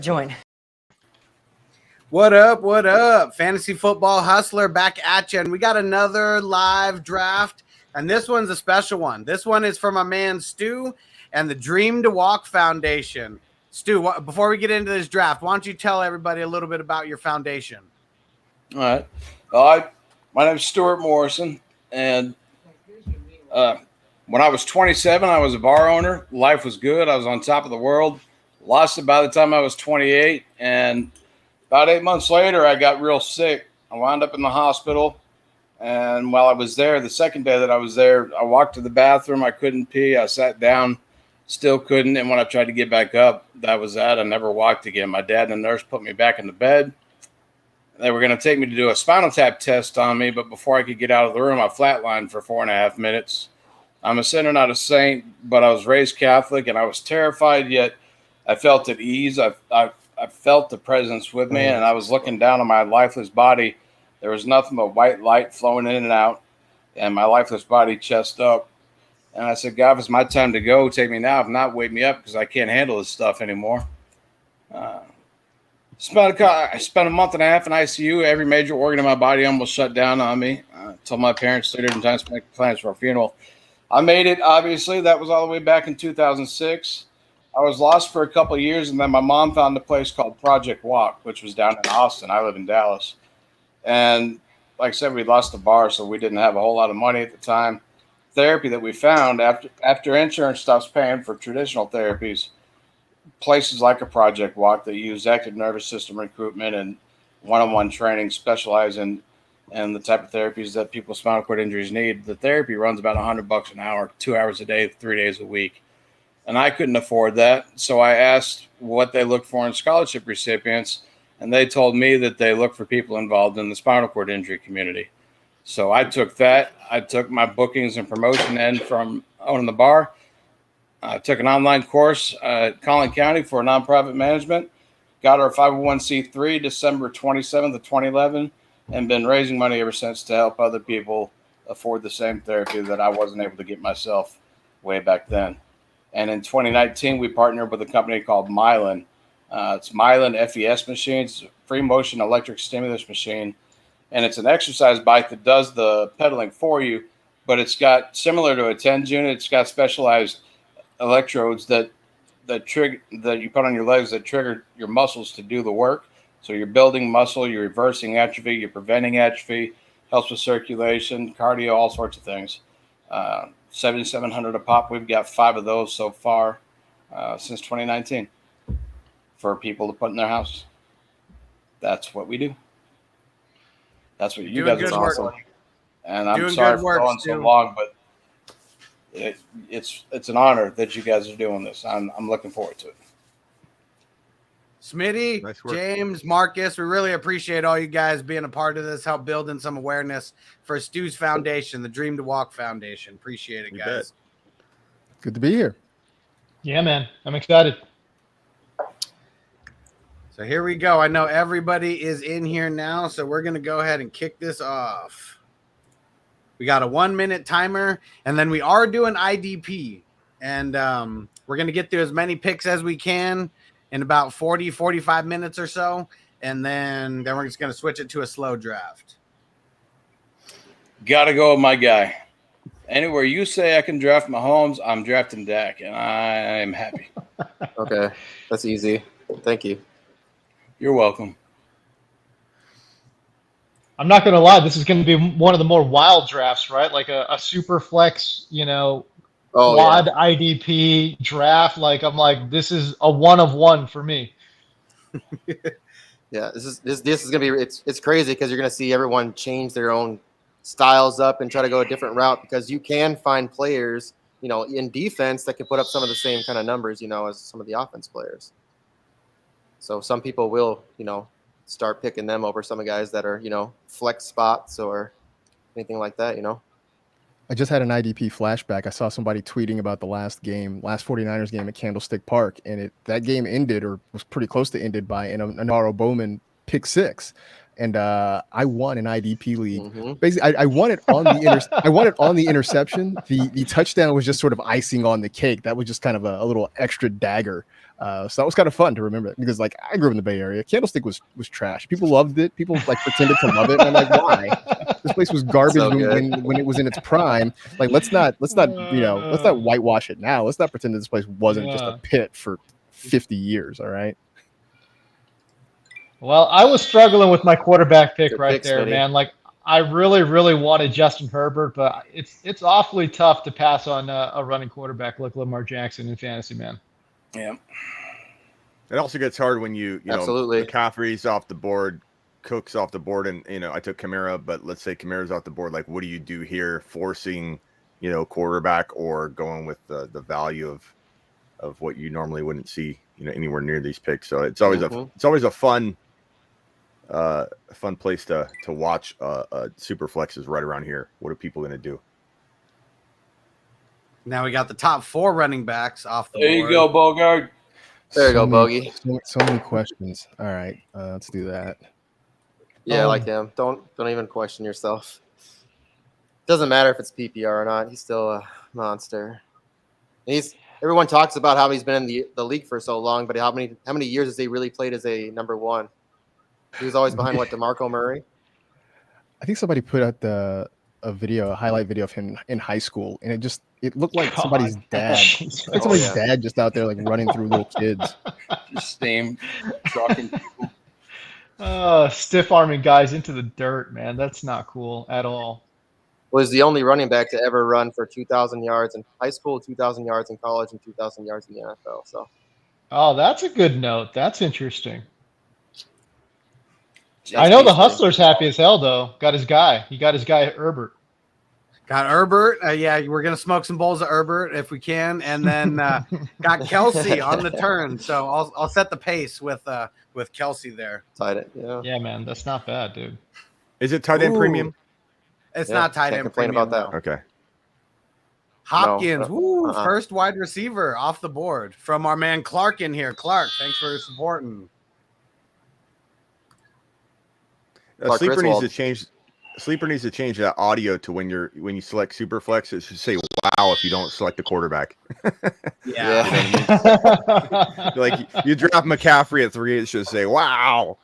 Join. What up? What up? Fantasy Football Hustler back at you. And we got another live draft. And this one's a special one. This one is for my man Stu and the Dream to Walk Foundation. Stu, before we get into this draft, why don't you tell everybody a little bit about your foundation? All right. Well, my name is Stuart Morrison. And when I was 27, I was a bar owner. Life was good. I was on top of the world. Lost it by the time I was 28. And about 8 months later, I got real sick. I wound up in the hospital. And while I was there, the second day that I was there, I walked to the bathroom. I couldn't pee. I sat down, still couldn't. And when I tried to get back up, that was that. I never walked again. My dad and the nurse put me back in the bed. They were going to take me to do a spinal tap test on me. But before I could get out of the room, I flatlined for 4.5 minutes. I'm a sinner, not a saint, but I was raised Catholic, and I was terrified, yet I felt at ease. I felt the presence with me, and I was looking down on my lifeless body. There was nothing but white light flowing in and out, and my lifeless body chest up. And I said, God, if it's my time to go, take me now. If not, wake me up because I can't handle this stuff anymore. I spent a month and a half in ICU. Every major organ in my body almost shut down on me. I told my parents 3 different times to make plans for a funeral. I made it, obviously. That was all the way back in 2006. I was lost for a couple of years, and then my mom found a place called Project Walk, which was down in Austin. I live in Dallas. And like I said, we lost the bar, so we didn't have a whole lot of money at the time. Therapy that we found after insurance stops paying for traditional therapies, places like a Project Walk that use active nervous system recruitment and one-on-one training, specialize in the type of therapies that people with spinal cord injuries need. The therapy runs about $100 an hour, 2 hours a day, 3 days a week. And I couldn't afford that. So I asked what they look for in scholarship recipients. And they told me that they look for people involved in the spinal cord injury community. So I took that. I took my bookings and promotion end from owning the bar. I took an online course at Collin County for nonprofit management. Got our 501c3 December 27th of 2011. And been raising money ever since to help other people afford the same therapy that I wasn't able to get myself way back then. And in 2019, we partnered with a company called Mylan. It's Mylan FES machines, free motion electric stimulus machine. And it's an exercise bike that does the pedaling for you, but it's got, similar to a TENS unit, it's got specialized electrodes that you put on your legs that trigger your muscles to do the work. So you're building muscle, you're reversing atrophy, you're preventing atrophy, helps with circulation, cardio, all sorts of things. $7,700 a pop. We've got 5 of those so far since 2019 for people to put in their house. That's what we do. That's what you guys are awesome. And I'm sorry for going so long, but it's an honor that you guys are doing this. I'm looking forward to it. Smitty, nice James, Marcus, we really appreciate all you guys being a part of this, help building some awareness for Stu's foundation, the Dream to Walk Foundation. Appreciate it, guys. Good to be here. Yeah, man. I'm excited. So here we go. I know everybody is in here now, so we're going to go ahead and kick this off. We got a 1-minute timer, and then we are doing IDP. And we're going to get through as many picks as we can in about 40, 45 minutes or so. And then we're just going to switch it to a slow draft. Got to go with my guy. Anywhere you say I can draft Mahomes, I'm drafting Dak, and I am happy. Okay, that's easy. Thank you. You're welcome. I'm not going to lie. This is going to be one of the more wild drafts, right? Like a super flex, quad IDP draft. I'm like, this is a 1 of 1 for me. Yeah, this is gonna be it's crazy because you're gonna see everyone change their own styles up and try to go a different route because you can find players, in defense that can put up some of the same kind of numbers, as some of the offense players. So some people will, start picking them over some of the guys that are, flex spots or anything like that, I just had an IDP flashback. I saw somebody tweeting about the last 49ers game at Candlestick Park, and that game ended or was pretty close to ended by an Navarro Bowman pick 6. and I won an IDP league. Mm-hmm. Basically, I won it on the I won it on the interception. The touchdown was just sort of icing on the cake. That was just kind of a little extra dagger. So that was kind of fun to remember because like I grew up in the Bay Area. Candlestick was trash. People loved it. People like pretended to love it. And I'm like, why? This place was garbage So when it was in its prime. Like let's not let's not whitewash it now. Let's not pretend that this place wasn't just a pit for 50 years. All right. Well, I was struggling with my quarterback pick Good right pick, there, Smitty. man. Like I really, really wanted Justin Herbert, but it's awfully tough to pass on a running quarterback like Lamar Jackson in fantasy, man. Yeah. It also gets hard when you Absolutely. know, McCaffrey's off the board, Cook's off the board, and I took Kamara, but let's say Kamara's off the board. Like, what do you do here? Forcing, quarterback or going with the value of what you normally wouldn't see, anywhere near these picks. So it's always a fun place to watch super flexes right around here. What are people going to do? Now we got the top 4 running backs off the There board. you go, Bogard. There you go, Bogey. So many questions. All right, let's do that. Yeah, like him. Don't even question yourself. Doesn't matter if it's PPR or not. He's still a monster. Everyone talks about how he's been in the league for so long, but how many years has he really played as a number 1? He was always behind DeMarco Murray. I think somebody put out a highlight video of him in high school, and it looked like somebody's dad. Like somebody's dad just out there like running through little kids. Just steam trucking people. Stiff arming guys into the dirt, man. That's not cool at all. Was the only running back to ever run for 2,000 yards in high school, 2,000 yards in college, and 2,000 yards in the NFL. So, that's a good note. That's interesting. I know the Hustler's happy as hell though. Got his guy. He got his guy Herbert. Got Herbert. Yeah, we're gonna smoke some bowls of Herbert if we can, and then got Kelsey on the turn. So I'll set the pace with Kelsey there. Tight it. Yeah. Yeah, man, that's not bad, dude. Is it tight end premium? It's not tight end complain premium. about that. Okay. Hopkins, No. First wide receiver off the board from our man Clark in here. Clark, thanks for supporting. Sleeper needs to change that audio to when you select Superflex. It should say "wow" if you don't select the quarterback. Yeah. Like you draft McCaffrey at 3, it should say "wow."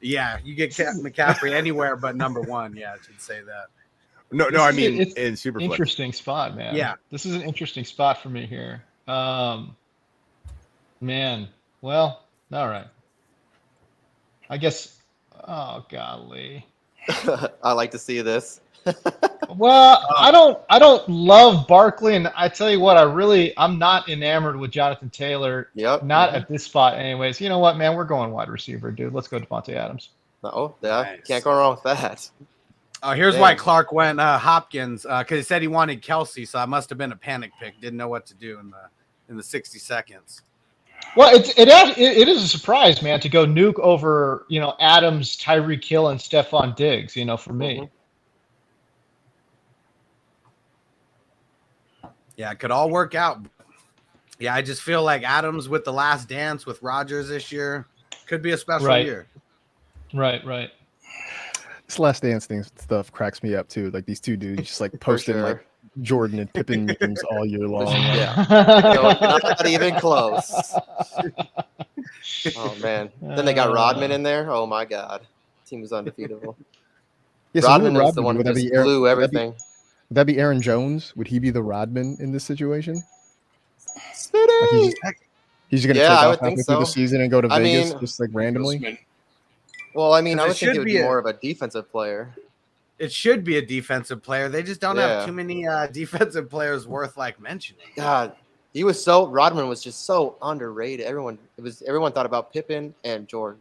Yeah, you get McCaffrey anywhere but number 1. Yeah, it should say that. No, I mean in Superflex. Interesting spot, man. Yeah. This is an interesting spot for me here. Man. Well, all right. I guess. Oh golly. I like to see this. Well, I don't love Barkley, and I tell you what, I'm not enamored with Jonathan Taylor. Yep. Not at this spot, anyways. You know what, man? We're going wide receiver, dude. Let's go Devontae Adams. Oh, yeah. Nice. Can't go wrong with that. Oh, here's why Clark went Hopkins because he said he wanted Kelsey, so that must have been a panic pick. Didn't know what to do in the 60 seconds. Well, it is a surprise, man, to go nuke over Adams, Tyreek Hill, and Stephon Diggs. For me. Yeah, it could all work out. Yeah, I just feel like Adams with the last dance with Rodgers this year could be a special year. Right. This last dance stuff cracks me up too. Like these two dudes just like posting like Jordan and Pippen memes all year long. Yeah. Not even close. Oh man. Then they got Rodman in there. Oh my God. Team was undefeatable. Yeah, Rodman is the one who just blew everything. Would that be Aaron Jones? Would he be the Rodman in this situation? Smitty! Like he's going to take off halfway through the season and go to Vegas just like randomly? Well, I would think it would be more of a defensive player. It should be a defensive player. They just don't have too many defensive players worth like mentioning. God, Rodman was just so underrated. Everyone thought about Pippen and Jordan,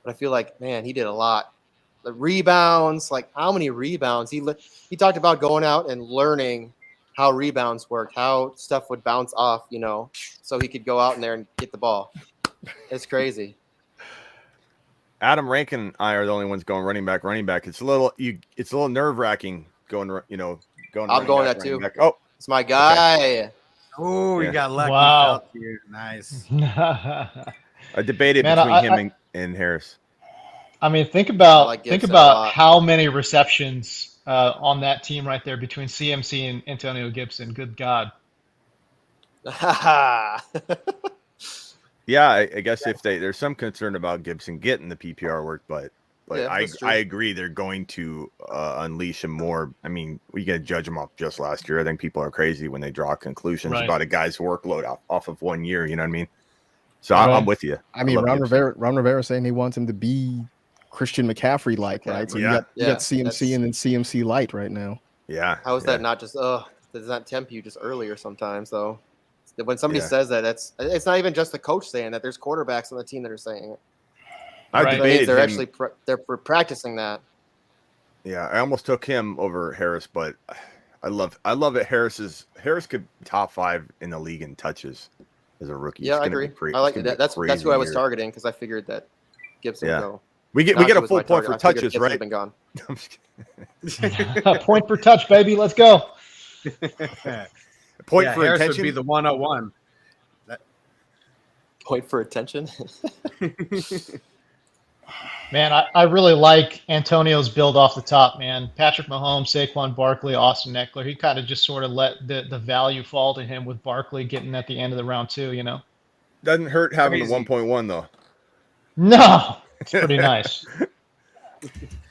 but I feel like, man, he did a lot. The rebounds, like how many rebounds he talked about going out and learning how rebounds work, how stuff would bounce off, so he could go out in there and get the ball. It's crazy. Adam Rankin and I are the only ones going running back. It's a little nerve-wracking going. I'm going that too. Back. Oh, it's my guy. Okay. Oh, you got lucky. Wow. Nice. I debated between him and Harris. I mean, think about like think Gibson a about lot. how many receptions on that team right there between CMC and Antonio Gibson. Good God. Yeah, I guess if there's some concern about Gibson getting the PPR work, but Yeah, that's true. I agree they're going to unleash him more. I mean, we got to judge him off just last year. I think people are crazy when they draw conclusions Right. about a guy's workload off of 1 year. You know what I mean? So Right. I'm with you. I mean, love Ron Gibson. Rivera saying he wants him to be Christian McCaffrey like, right? So Yeah. you got CMC and then CMC light right now. Yeah. How is that not just does that tempt you just earlier sometimes though? When somebody Yeah. says that, it's not even just the coach saying that. There's quarterbacks on the team that are saying it. I Right. That means debated they're him. actually they're practicing that. Yeah, I almost took him over Harris, but I love it. Harris could top 5 in the league in touches as a rookie. Yeah, It's I gonna be agree. cra- I like it's gonna be that. a That's who I was crazy targeting because I figured that Gibson Yeah. would go. We get Najee a was full my point for target. I figured touches, Gibson right? had been gone. I'm just kidding. Point per touch, baby. Let's go. Point Yeah, for Harris intention. would be the 101. Point for attention. Man, I really like Antonio's build off the top, man. Patrick Mahomes, Saquon Barkley, Austin Eckler. He kind of just sort of let the value fall to him with Barkley getting at the end of the round 2, you know? Doesn't hurt having Crazy. a 1.1 though. No, it's pretty nice.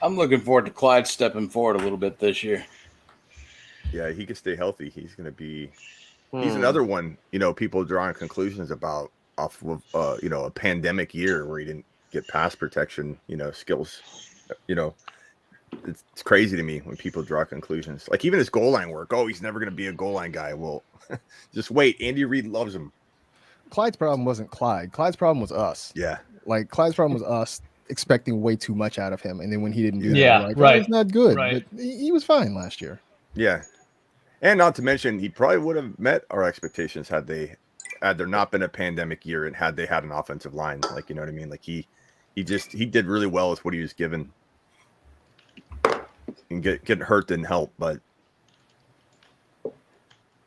I'm looking forward to Clyde stepping forward a little bit this year. Yeah, he can stay healthy. He's going to be. He's another one. You know, people drawing conclusions about off of a pandemic year where he didn't get pass protection. Skills. It's crazy to me when people draw conclusions. Like even his goal line work. Oh, he's never going to be a goal line guy. Well, just wait. Andy Reid loves him. Clyde's problem wasn't Clyde. Clyde's problem was us. Yeah. Like Clyde's problem was us expecting way too much out of him, and then when he didn't do Yeah, that, right. He's not good. Right. But he was fine last year. Yeah. And not to mention, he probably would have met our expectations had there not been a pandemic year and had they had an offensive line. Like, you know what I mean? Like he did really well with what he was given. And getting hurt didn't help, but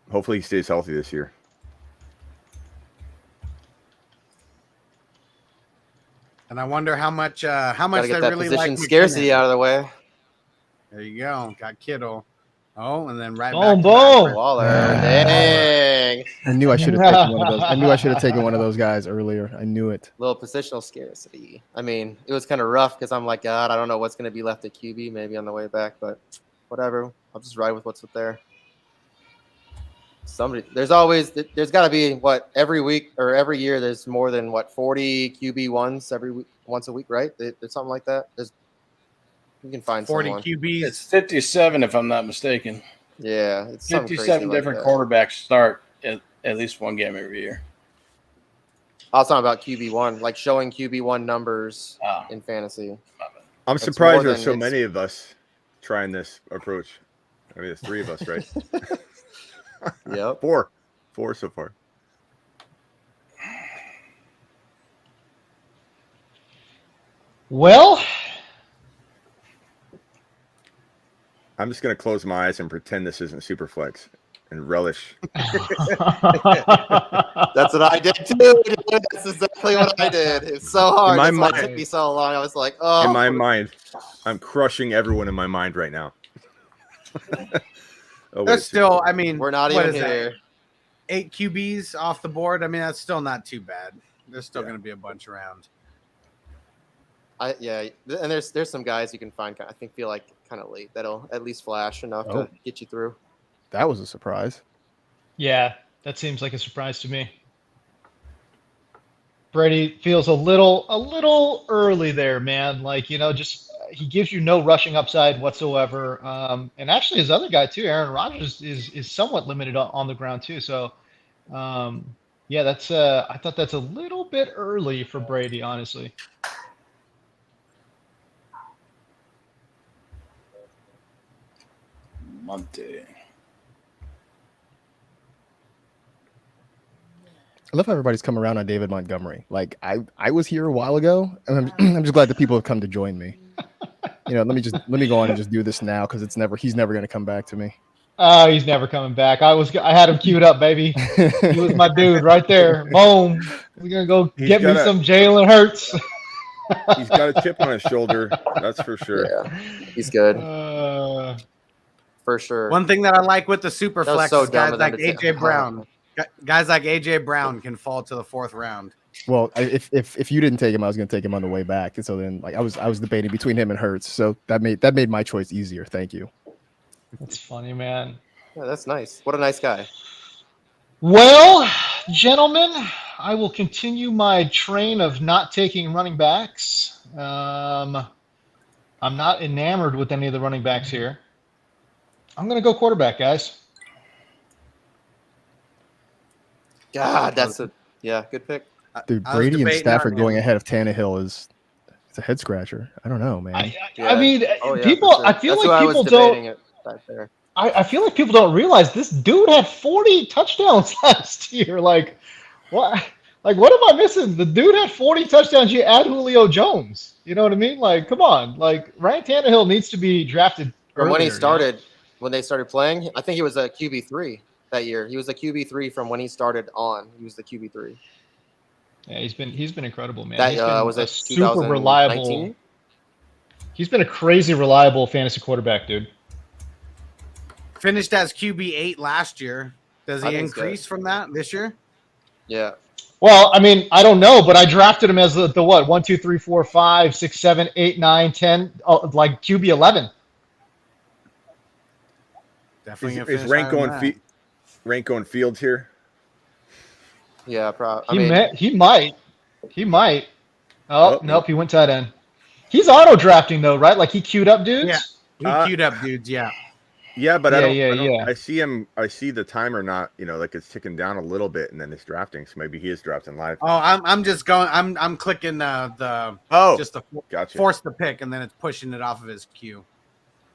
hopefully he stays healthy this year. And I wonder how much Gotta they get that really position like scarcity McKinnon. out of the way. There you go. Got Kittle. Oh, and then right Boom, back. boom. Waller, dang. I knew I should have taken one of those. I knew I should have taken one of those guys earlier. I knew it. Little positional scarcity. I mean, it was kind of rough because I'm like, God, I don't know what's going to be left at QB maybe on the way back, but whatever. I'll just ride with what's up there. There's got to be every week or every year. There's more than 40 QB ones once a week, right? There's something like that. You can find 40 someone. QBs. It's 57, if I'm not mistaken. Yeah, it's something 57 crazy different like that. quarterbacks start at least one game every year. I was talking about QB1, like showing QB1 numbers Oh. in fantasy. I'm That's surprised more there's than so it's- many of us trying this approach. I mean, there's 3 of us, right? Yep. 4 so far. Well, I'm just going to close my eyes and pretend this isn't Superflex and relish. That's what I did too. Dude. That's exactly what I did. It's so hard. my That's why it mind- took me so long. I was like, oh. In my mind, I'm crushing everyone in my mind right now. Oh, That's still, I mean, We're not what even is that? here. 8 QBs off the board. I mean, that's still not too bad. There's still Yeah. going to be a bunch around. And there's some guys you can find. I think feel like kind of late that'll at least flash enough Oh. to get you through. That was a surprise. yeah, that seems like a surprise to me. Brady feels a little early there, man. Like, just he gives you no rushing upside whatsoever. And actually, his other guy too, Aaron Rodgers, is somewhat limited on the ground too. So, yeah, that's I thought that's a little bit early for Brady, honestly. Monte. I love how everybody's come around on David Montgomery. Like I was here a while ago, and I'm just glad that people have come to join me. Let me go on and just do this now because he's never going to come back to me. Oh, he's never coming back. I had him queued up, baby. He was my dude right there. Boom. We're gonna go He's get me gotta- some Jalen Hurts. He's got a chip on his shoulder. That's for sure. Yeah, he's good for sure. One thing that I like with the super That was flex so is dumb guys of them like to take- AJ Brown. Guys like AJ Brown can fall to the 4th round. Well, if you didn't take him, I was going to take him on the way back. And so then, like, I was debating between him and Hurts. So that made my choice easier. Thank you. That's funny, man. Yeah, that's nice. What a nice guy. Well, gentlemen, I will continue my train of not taking running backs. I'm not enamored with any of the running backs here. I'm going to go quarterback, guys. God, that's a good pick. Dude, I was Brady and debating Stafford on going him. ahead of Tannehill it's a head scratcher. I don't know, man. I mean, Oh, yeah, people. for sure. I feel That's like who people I was don't. debating it back there. I feel like people don't realize this dude had 40 touchdowns last year. Like, what? Like, what am I missing? The dude had 40 touchdowns. You add Julio Jones. You know what I mean? Like, come on. Like, Ryan Tannehill needs to be drafted From when he earlier, started, when they started playing, I think he was a QB3 that year. He was a QB3 from when he started on. He was the QB3. Yeah, he's been incredible, man. That He's been was a it super reliable. 2019? He's been a crazy reliable fantasy quarterback, dude. Finished as QB8 last year. Does I he think it's increase from that this year? Yeah. Well, I mean, I don't know, but I drafted him as the what? 1, 2, 3, 4, 5, 6, 7, 8, 9, 10, like QB 11. Definitely gonna Is finish rank higher than going that. rank going Fields here? Yeah, probably. He might. Oh, Oh. nope, he went tight end. He's auto drafting though, right? Like he queued up dudes. Yeah. He queued up dudes, yeah. Yeah, but Yeah, I don't. yeah. I see him. I see the timer not. Like it's ticking down a little bit, and then it's drafting. So maybe he is drafting live. Oh, I'm just going. I'm clicking the just to Gotcha. force the pick, and then it's pushing it off of his queue.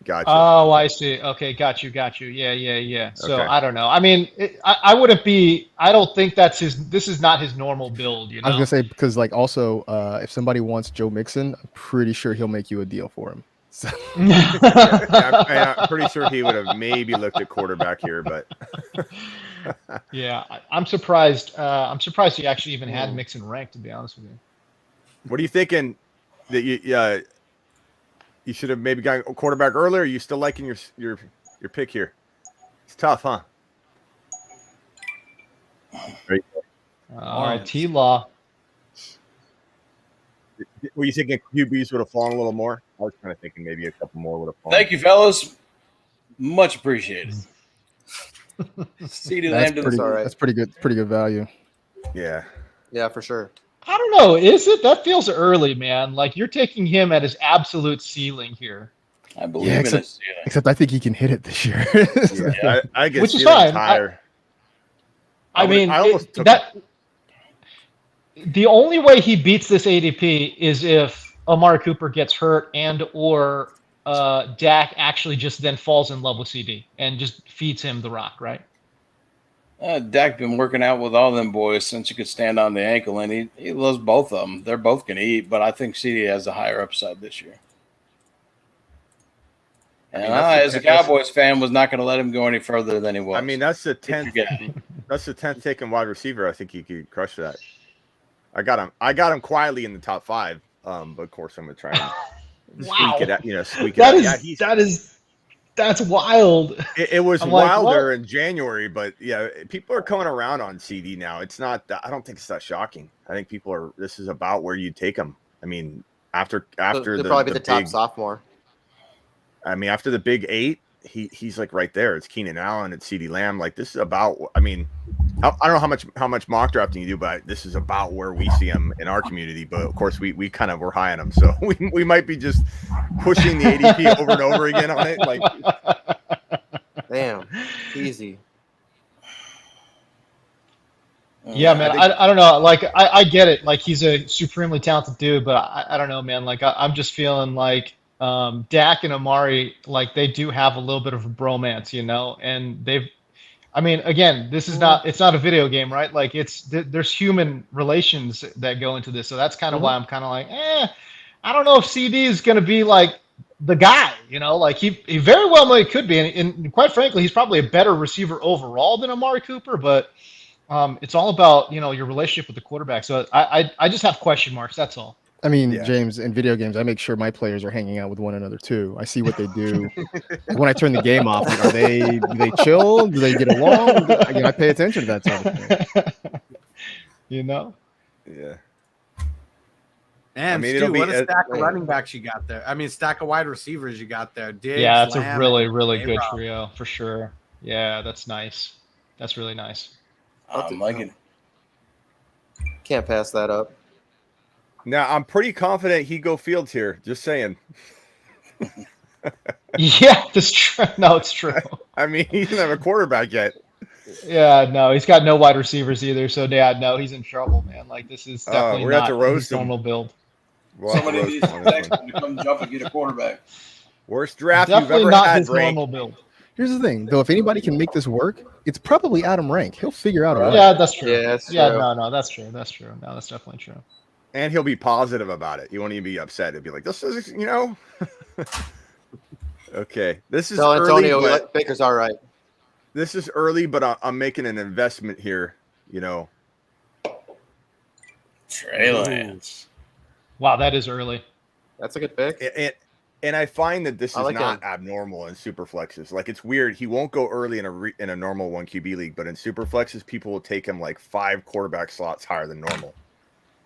Gotcha. Oh, I see. Okay, got you. Yeah. So Okay. I don't know. I mean, I wouldn't be. I don't think that's his. This is not his normal build. You know. I was gonna say because like also if somebody wants Joe Mixon, I'm pretty sure he'll make you a deal for him. So. Yeah, I'm pretty sure he would have maybe looked at quarterback here, but Yeah, I'm surprised. I'm surprised he actually even had Mixon ranked. To be honest with you. what are you thinking? That you should have maybe gotten a quarterback earlier. Are you still liking your pick here? It's tough, huh? T-Law. Were you thinking QBs would have fallen a little more? I was kind of thinking maybe a couple more would have fallen. Thank you, fellas. Much appreciated. CD Lamb to the all right. That's pretty good. Pretty good value. Yeah. Yeah, for sure. I don't know. Is it? That feels early, man. Like you're taking him at his absolute ceiling here. I believe Yeah, in this. Yeah. Except I think he can hit it this year. Yeah, I guess Which is ceiling's fine. higher. I mean, I almost took the only way he beats this ADP is if Amari Cooper gets hurt and or Dak actually just then falls in love with CD and just feeds him the rock, right? Dak been working out with all them boys since he could stand on the ankle, and he loves both of them. They're both going to eat, but I think CD has a higher upside this year. And I, as a Cowboys fan, was not going to let him go any further than he was. I mean, that's the 10th. That's the 10th taken wide receiver. I think he could crush that. I got him quietly in the top 5. But of course, I'm going to try and Wow. squeak it out. Squeak it out. That's wild. It was I'm like, wilder in January, but yeah, people are coming around on CD now. It's not. I don't think it's that shocking. I think people are. This is about where you take him. I mean, after He'll the probably be the top big, sophomore. I mean, after the big 8, he's like right there. It's Keenan Allen, it's CD Lamb. Like this is about. I mean, I don't know how much mock drafting you do, but this is about where we see him in our community. But of course, we kind of were high on him, so we might be just pushing the ADP over and over again on it. Like, Damn, easy. Yeah, man. I don't know. Like, I get it. Like, he's a supremely talented dude, but I don't know, man. Like, I'm just feeling like Dak and Amari, like, they do have a little bit of a bromance, you know? And I mean, again, this is it's not a video game, right? Like, there's human relations that go into this. So that's kind of why I'm kind of like, I don't know if CD is going to be like the guy, you know? Like, he very well could be. And quite frankly, he's probably a better receiver overall than Amari Cooper, but it's all about, you know, your relationship with the quarterback. So I just have question marks. That's all. I mean, Yeah. James, in video games, I make sure my players are hanging out with one another too. I see what they do. Like when I turn the game off, like, do they chill? Do they get along? I pay attention to that sort of thing. You know? Yeah. Man, I mean, Stu, it'll be what a stack of man. running backs you got there. I mean, stack of wide receivers you got there. Diggs, Yeah, that's a Lamb, really, and really good A-Rob. trio for sure. Yeah, that's nice. That's really nice. I'm liking it. Can't pass that up. Now I'm pretty confident he go Fields here. Just saying. Yeah, that's true. No, it's true. I mean, he doesn't have a quarterback yet. Yeah, no, he's got no wide receivers either. So yeah, no, he's in trouble, man. Like this is definitely we're gonna have not to roast his him. normal build. We'll have to Somebody roast needs him on to this text one. him to come jump and get a quarterback. Worst draft you've Definitely ever not had, his Rank. normal build. Here's the thing, though. If anybody can make this work, it's probably Adam Rank. He'll figure out a way. Yeah, that's true. Yeah, that's Yeah, true. no, that's true. That's true. No, that's definitely true. And he'll be positive about it. He won't even be upset. He'll be like, "This is, you know." Okay, this is Tell early. Antonio But Baker's all right. this is early, but I'm making an investment here. You know. Trey Lance. Wow, that is early. That's a good pick. And I find that this I is like not him. abnormal in super flexes. Like it's weird. He won't go early in a normal 1 QB league, but in super flexes, people will take him like 5 quarterback slots higher than normal.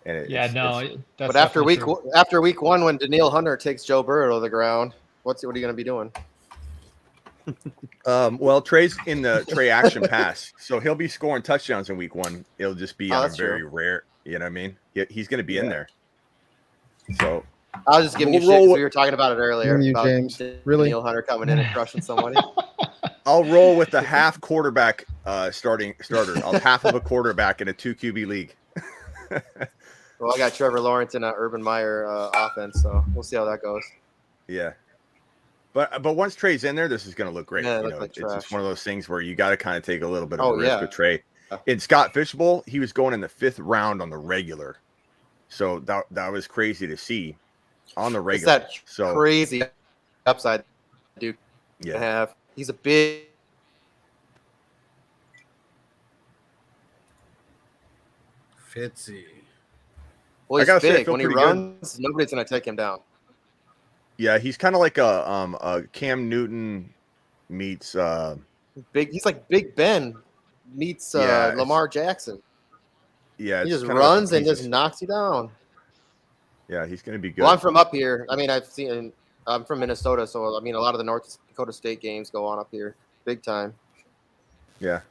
And Yeah, no, that's But after definitely week 1, when Daniil Hunter takes Joe Burrow to the ground, what are you going to be doing? well, Trey's in the Trey action pass, so he'll be scoring touchdowns in week 1. It'll just be on a that's very true. rare. You know what I mean? He's going to be in there. So I was just giving We'll you shit roll 'cause with- we were talking about it earlier. You, About James. Really? Daniil Hunter coming in and crushing somebody. I'll roll with a half quarterback starter. I'll half of a quarterback in a 2 QB league. Well, I got Trevor Lawrence in an Urban Meyer offense, so we'll see how that goes. Yeah. But once Trey's in there, this is going to look great. Yeah, it You looks know, like it's just trash. one of those things where you got to kind of take a little bit of Oh, a risk yeah. with Trey. Yeah. In Scott Fishbowl, he was going in the 5th round on the regular, so that was crazy to see on the It's regular. that So crazy upside Duke yeah, can have. He's a big. Fitzy. Well, I he's gotta say, I big. feel When he pretty good. runs, nobody's going to take him down. yeah, he's kind of like a Cam Newton meets Big. He's like Big Ben meets Yeah, it's- Lamar Jackson. yeah. He it's just kind of like runs a and piece just of- knocks you down. yeah, he's going to be good. Well, I'm from up here. I mean, I'm from Minnesota, so I mean, a lot of the North Dakota State games go on up here, big time. yeah,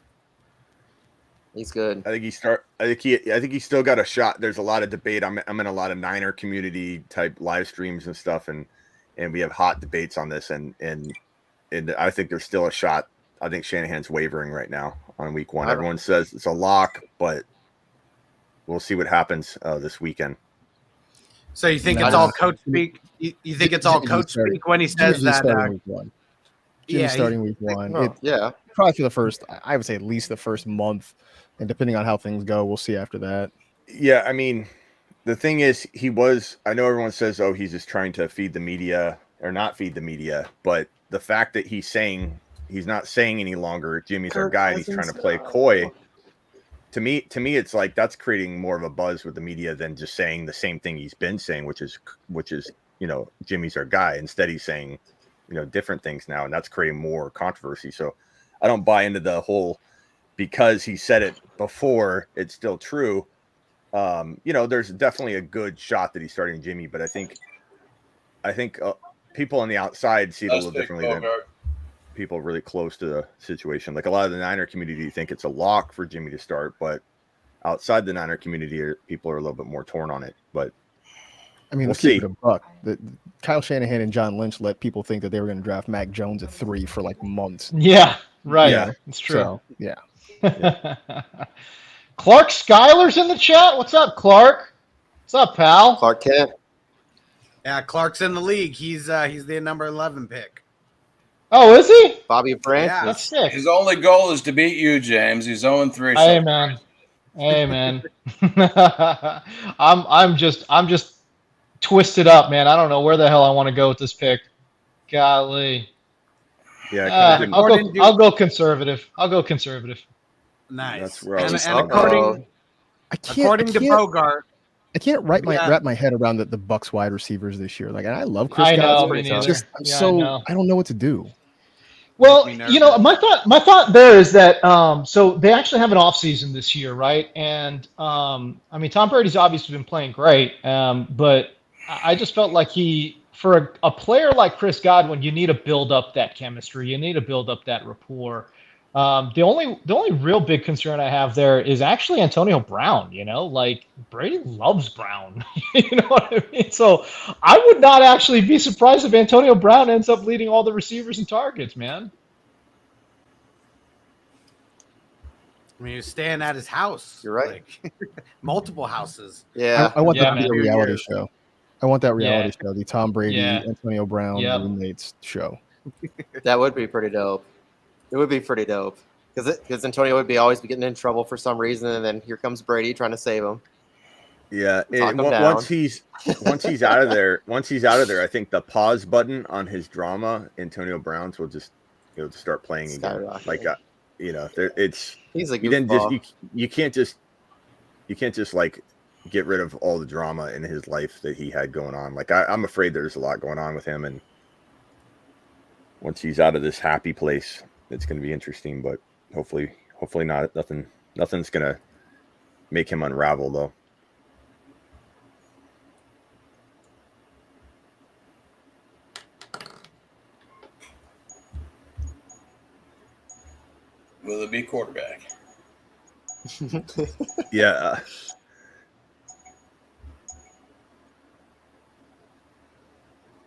He's good. I think he still got a shot. There's a lot of debate. I'm in a lot of Niner community type live streams and stuff, and we have hot debates on this, and I think there's still a shot. I think Shanahan's wavering right now on week 1. I don't- Everyone says it's a lock, but we'll see what happens this weekend. So you think No, it's no. all coach speak? You think it's all Jimmy's coach starting- speak when he says Jimmy's that? starting week 1. Jimmy's yeah, starting week 1. Oh, yeah. Probably for the first, I would say at least the first month, and depending on how things go, we'll see after that. Yeah, I mean, the thing is, I know everyone says, oh, he's just trying to feed the media or not feed the media, but the fact that he's not saying any longer, Jimmy's our guy, and he's trying to play coy. To me, it's like that's creating more of a buzz with the media than just saying the same thing he's been saying, which is, you know, Jimmy's our guy. Instead, he's saying, you know, different things now, and that's creating more controversy. So I don't buy into the whole because he said it before, it's still true. You know, there's definitely a good shot that he's starting Jimmy, but I think people on the outside see it a little differently than people really close to the situation. Like a lot of the Niner community think it's a lock for Jimmy to start, but outside the Niner community, people are a little bit more torn on it. But I mean, We'll let's keep see. it a buck. Kyle Shanahan and John Lynch let people think that they were going to draft Mac Jones at 3 for like months. Yeah, right. Yeah. It's true. So, yeah. Clark Schuyler's in the chat. What's up, Clark? What's up, pal? Clark Kent. Yeah, Clark's in the league. He's the number 11 pick. Oh, is he? Bobby Branch. Yeah. That's sick. His only goal is to beat you, James. He's 0-3. Hey, man. Hey, man. I'm just twisted up, man. I don't know where the hell I want to go with this pick. Golly. yeah, I kinda didn't- I'll go conservative. I'll go conservative. Nice. That's rough. And Uh-oh. according I can't, according I to can't- Bogart, I can't wrap my head around the Bucks wide receivers this year. Like, I love Chris I know, Godwin. me neither. Just I don't know what to do. Well, my thought there is that so they actually have an off season this year, right? And I mean, Tom Brady's obviously been playing great, but I just felt like for a player like Chris Godwin, you need to build up that chemistry. You need to build up that rapport. The only real big concern I have there is actually Antonio Brown. Like Brady loves Brown. You know what I mean? So I would not actually be surprised if Antonio Brown ends up leading all the receivers and targets, man. I mean, he was staying at his house. You're right. Like, multiple houses. Yeah. I want that to man. be a reality show. I want that reality show, the Tom Brady, Antonio Brown roommates show. That would be pretty dope. It would be pretty dope because Antonio would always be getting in trouble for some reason, and then here comes Brady trying to save him. Yeah, once he's out of there, I think the pause button on his drama, Antonio Brown's will just start playing again. Like he's a you can't just like get rid of all the drama in his life that he had going on. Like I'm afraid there's a lot going on with him, and once he's out of this happy place, it's going to be interesting. But hopefully not. Nothing's going to make him unravel, though. Will it be quarterback? Yeah.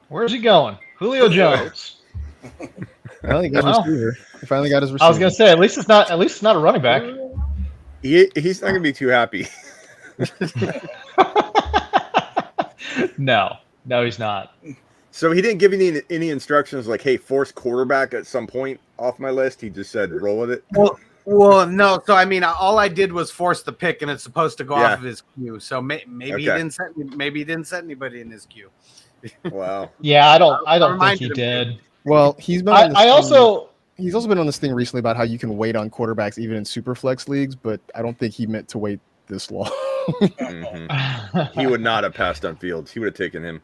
Where's he going? Julio Jones. He finally got his receiver. I was gonna say at least it's not a running back. He's not gonna be too happy. No, he's not. So he didn't give any instructions like, "Hey, force quarterback at some point off my list." He just said, "Roll with it." Well, no. So I mean, all I did was force the pick, and it's supposed to go off of his queue. So maybe he didn't set anybody in his queue. Wow. Yeah, I don't think he did. Well, he's been. He's also been on this thing recently about how you can wait on quarterbacks even in super flex leagues, but I don't think he meant to wait this long. Mm-hmm. He would not have passed on Fields. He would have taken him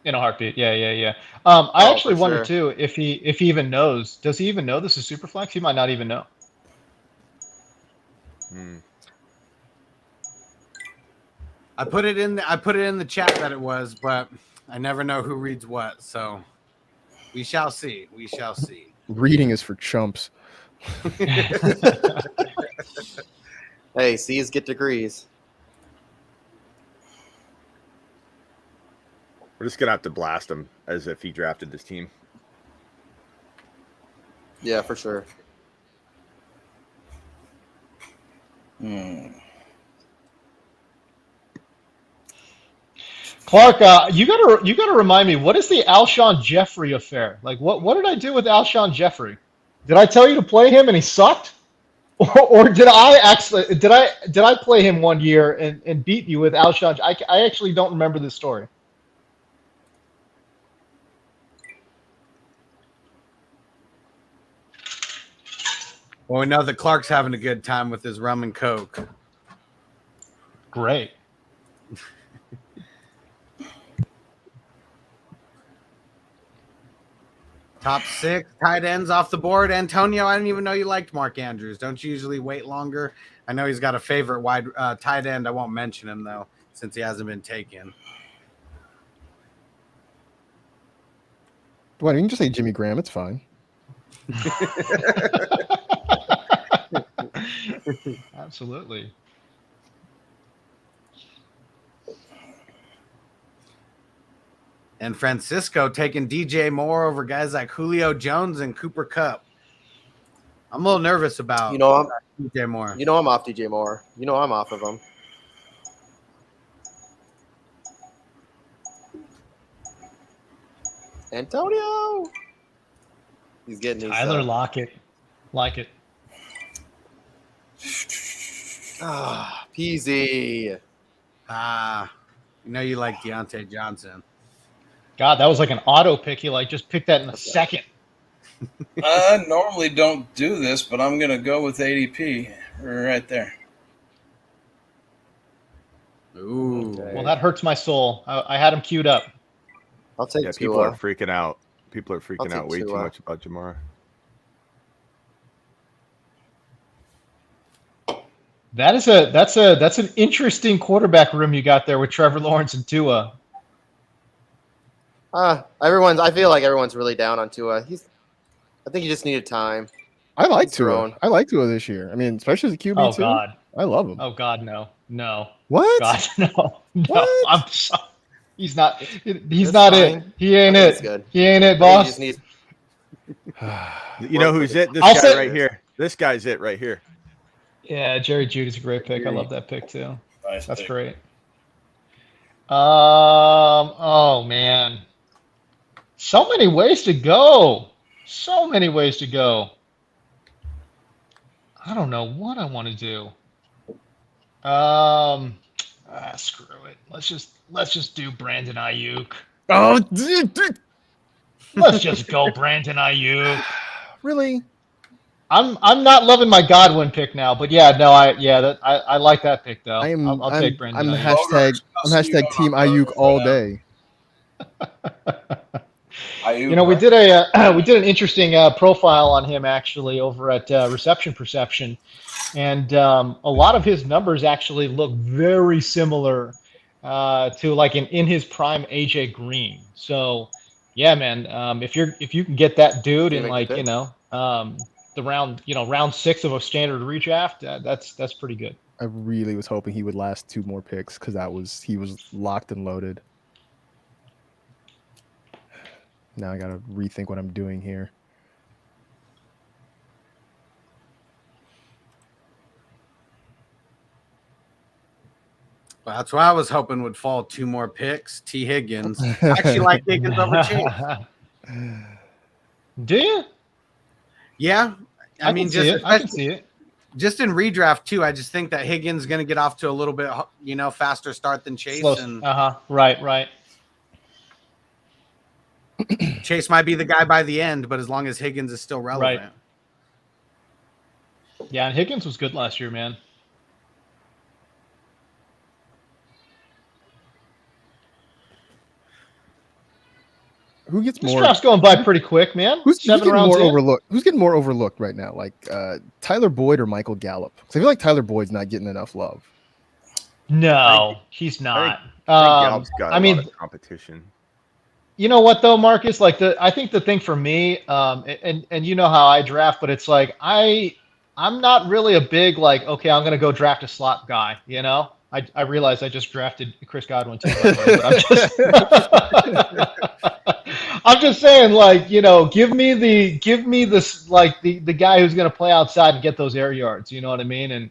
in a heartbeat. Yeah. I actually wonder too if he even knows. Does he even know this is super flex? He might not even know. I put it in the chat that it was, but I never know who reads what. So we shall see. Reading is for chumps. Hey, C's get degrees. We're just gonna have to blast him as if he drafted this team. Yeah, for sure. Clark, you gotta remind me, what is the Alshon Jeffrey affair? Like, what did I do with Alshon Jeffrey? Did I tell you to play him and he sucked, or did I play him one year and beat you with Alshon? I actually don't remember this story. Well, we know that Clark's having a good time with his rum and coke. Great. Top 6 tight ends off the board. Antonio, I didn't even know you liked Mark Andrews. Don't you usually wait longer? I know he's got a favorite wide tight end. I won't mention him, though, since he hasn't been taken. Well, you can just say Jimmy Graham. It's fine. Absolutely. And Francisco taking DJ Moore over guys like Julio Jones and Cooper Kupp. I'm a little nervous about DJ Moore. You know I'm off DJ Moore. You know I'm off of him. Antonio. He's getting his Tyler Lockett. Like it. Peasy. You know you like Deontay Johnson. God, that was like an auto pick. You just picked that in a second. I normally don't do this, but I'm going to go with ADP right there. Ooh. Okay. Well, that hurts my soul. I had him queued up. I'll take Yeah, Tua. people are freaking out. People are I'll freaking take out way too Tua. much about Jamar. That's an interesting quarterback room you got there with Trevor Lawrence and Tua. I feel like everyone's really down on Tua. I think he just needed time. I like He's Tua. thrown. I like Tua this year. I mean, especially as a QB Oh too. God. I love him. Oh God, no. What? God, no. What? I'm sorry. He's not. He's That's not fine. it. He ain't I think it. he's good. He ain't it, I think he boss. just needs. You know who's it? This I'll guy say- right here. This guy's it right here. Yeah, Jerry Judy's a great pick. I love that pick too. Nice That's pick. great. Oh man, so many ways to go. So many ways to go. I don't know what I want to do. Screw it. Let's just do Brandon Ayuk. Oh, Let's just go Brandon Ayuk. really? I'm not loving my Godwin pick now, but yeah, no, I like that pick though. I'll take Brandon. I'm Ayuk. hashtag Team Ayuk all day. You know, we did an interesting profile on him actually over at Reception Perception, and a lot of his numbers actually look very similar to like in his prime AJ Green. So yeah, man, if you can get that dude in like the round 6 of a standard redraft, that's pretty good. I really was hoping he would last 2 more picks because he was locked and loaded. Now I gotta rethink what I'm doing here. Well, that's what I was hoping would fall 2 more picks. T. Higgins. I actually like Higgins over Chase. Do you? Yeah. I mean, I can see it. Just in redraft too, I just think that Higgins is going to get off to a little bit, faster start than Chase. And Right. Chase might be the guy by the end, but as long as Higgins is still relevant. Right. Yeah, and Higgins was good last year, man. Who gets This more? draft's going by pretty quick, man. Who's 7 getting rounds more in. overlooked? Who's getting more overlooked right now? Like Tyler Boyd or Michael Gallup? Because I feel like Tyler Boyd's not getting enough love. No, he's not. I think Gallup's got a lot of competition. You know what though, Marcus? Like I think the thing for me, and you know how I draft, but it's like I'm not really a big like, okay, I'm gonna go draft a slot guy. You know, I realize I just drafted Chris Godwin too. By the way, but I'm just saying, like, give me this like the guy who's gonna play outside and get those air yards. You know what I mean? And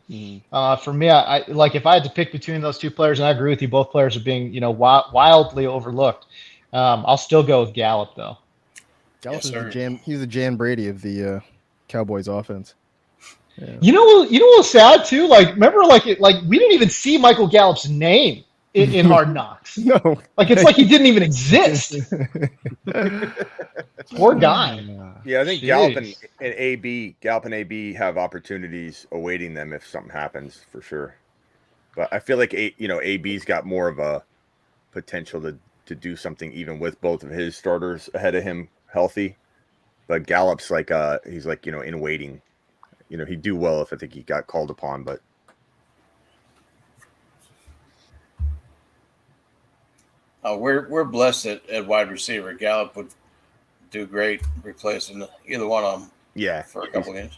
for me, I like if I had to pick between those 2 players, and I agree with you, both players are being wildly overlooked. I'll still go with Gallup though. Gallup is he's the Jan Brady of the Cowboys offense. Yeah. You know what was sad too? Like, remember, like we didn't even see Michael Gallup's name in Hard Knocks. No, like it's like he didn't even exist. Poor guy. Yeah, I think Jeez. Gallup and AB have opportunities awaiting them if something happens for sure. But I feel like AB's got more of a potential to do something even with both of his starters ahead of him healthy. But Gallup's like he's like in waiting. He'd do well if I think he got called upon, but we're blessed at wide receiver. Gallup would do great replacing either one of them. Yeah, for a couple games.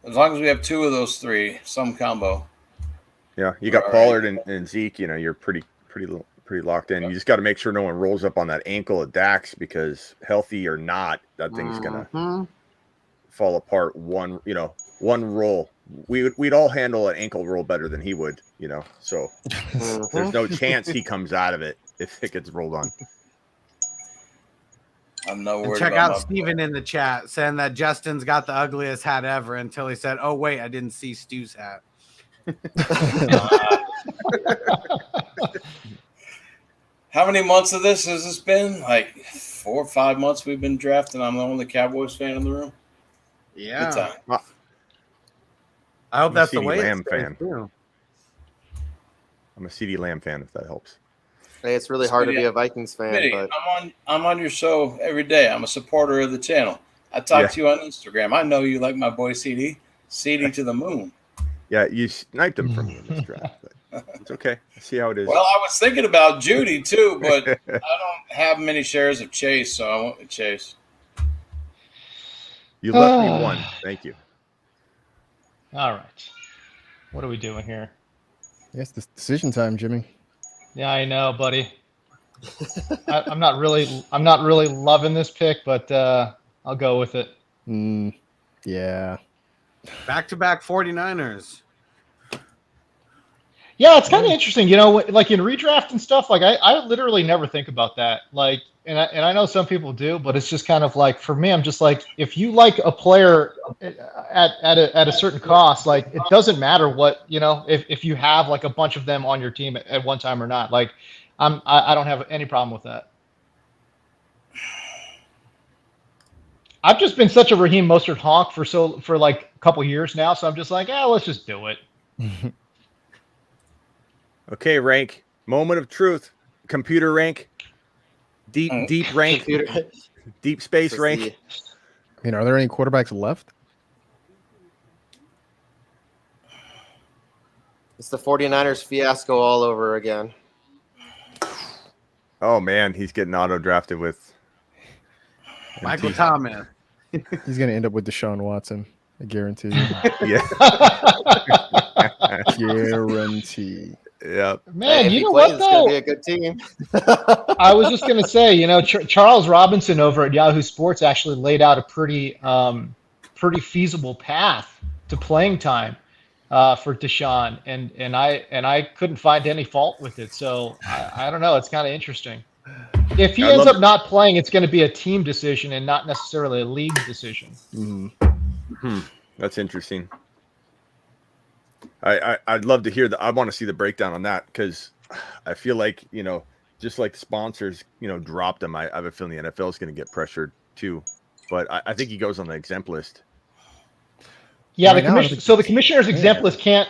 As long as we have 2 of those 3, some combo. Yeah, you got Pollard and Zeke. You're pretty locked in. You just got to make sure no one rolls up on that ankle of Dax because healthy or not, that thing's gonna fall apart. One roll. We'd all handle an ankle roll better than he would. So there's no chance he comes out of it if it gets rolled on. I'm no worried. Check out Steven in the chat saying that Justin's got the ugliest hat ever until he said, "Oh wait, I didn't see Stu's hat." How many months of this has this been? Like 4 or 5 months we've been drafting. I'm the only Cowboys fan in the room. Yeah. Good time. I hope I'm a that's the CeeDee way Lamb it's going fan. too. I'm a CeeDee Lamb fan, if that helps. Hey, it's really hard to be a Vikings fan, Smitty, but I'm on your show every day. I'm a supporter of the channel. I talk to you on Instagram. I know you like my boy CD. CD to the moon. Yeah, you sniped him from me in this draft, but it's okay. I see how it is. Well, I was thinking about Judy too, but I don't have many shares of Chase, so I went with Chase. You left me one. Thank you. All right. What are we doing here? Yes, this decision time, Jimmy. Yeah, I know, buddy. I'm not really loving this pick, but I'll go with it. Yeah. Back-to-back 49ers. Yeah, it's kind of interesting, like in redraft and stuff. Like I literally never think about that. Like, and I know some people do, but it's just kind of like for me, I'm just like, if you like a player at a certain cost, like it doesn't matter what if you have like a bunch of them on your team at one time or not. Like, I don't have any problem with that. I've just been such a Raheem Mostert honk for like a couple years now, so I'm just like, let's just do it. Okay, rank. Moment of truth. Computer rank. Deep rank. Deep space rank. I mean, are there any quarterbacks left? it's the 49ers fiasco all over again. Oh man, he's getting auto drafted with Michael Thomas. He's going to end up with Deshaun Watson. I guarantee you. Yeah. Guarantee. Yep. Man, If you he know plays, what it's gonna though? be a good team. I was just going to say, Charles Robinson over at Yahoo Sports actually laid out a pretty feasible path to playing time for Deshaun, and I couldn't find any fault with it. So I don't know. It's kind of interesting. If he ends up not playing, it's going to be a team decision and not necessarily a league decision. That's interesting. I'd love to hear I want to see the breakdown on that because I feel like just like the sponsors dropped him. I have a feeling the NFL is going to get pressured too, but I think he goes on the exempt list. Yeah, the commissioner's exempt list can't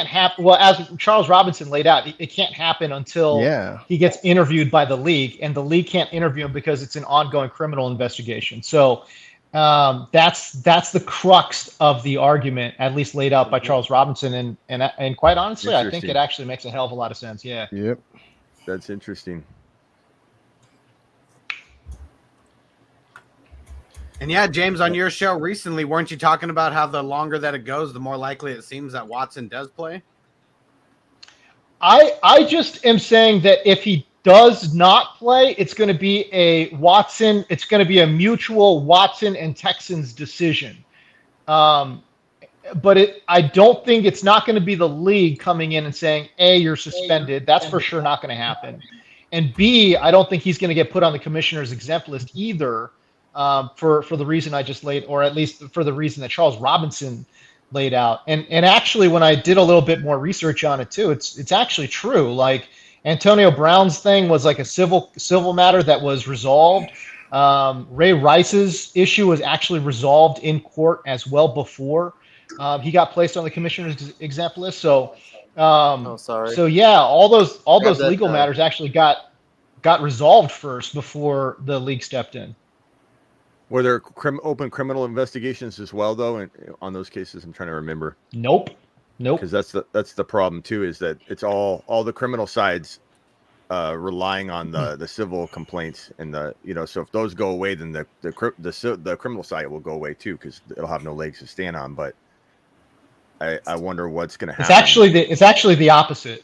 happen. Well, as Charles Robinson laid out, it can't happen until he gets interviewed by the league, and the league can't interview him because it's an ongoing criminal investigation. So that's the crux of the argument, at least laid out by Charles Robinson, and quite honestly, I think it actually makes a hell of a lot of sense. Yeah. Yep. That's interesting. And yeah, James, on your show recently, weren't you talking about how the longer that it goes, the more likely it seems that Watson does play? I just am saying that if he does not play, it's going to be a Watson. It's going to be a mutual Watson and Texans decision. But I don't think it's not going to be the league coming in and saying, A, you're suspended. That's for sure not going to happen. And B, I don't think he's going to get put on the commissioner's exempt list either. For the reason I just laid, or at least for the reason that Charles Robinson laid out. And actually, when I did a little bit more research on it too, it's actually true. Like Antonio Brown's thing was like a civil matter that was resolved. Ray Rice's issue was actually resolved in court as well before he got placed on the commissioner's exempt list. So, sorry. So yeah, all those legal matters actually got resolved first before the league stepped in. Were there open criminal investigations as well, though, on those cases? I'm trying to remember. Nope. Because that's the problem too, is that it's all the criminal sides relying on the civil complaints, and so if those go away, then the criminal side will go away too, because it'll have no legs to stand on. But I wonder what's going to happen. It's actually the opposite.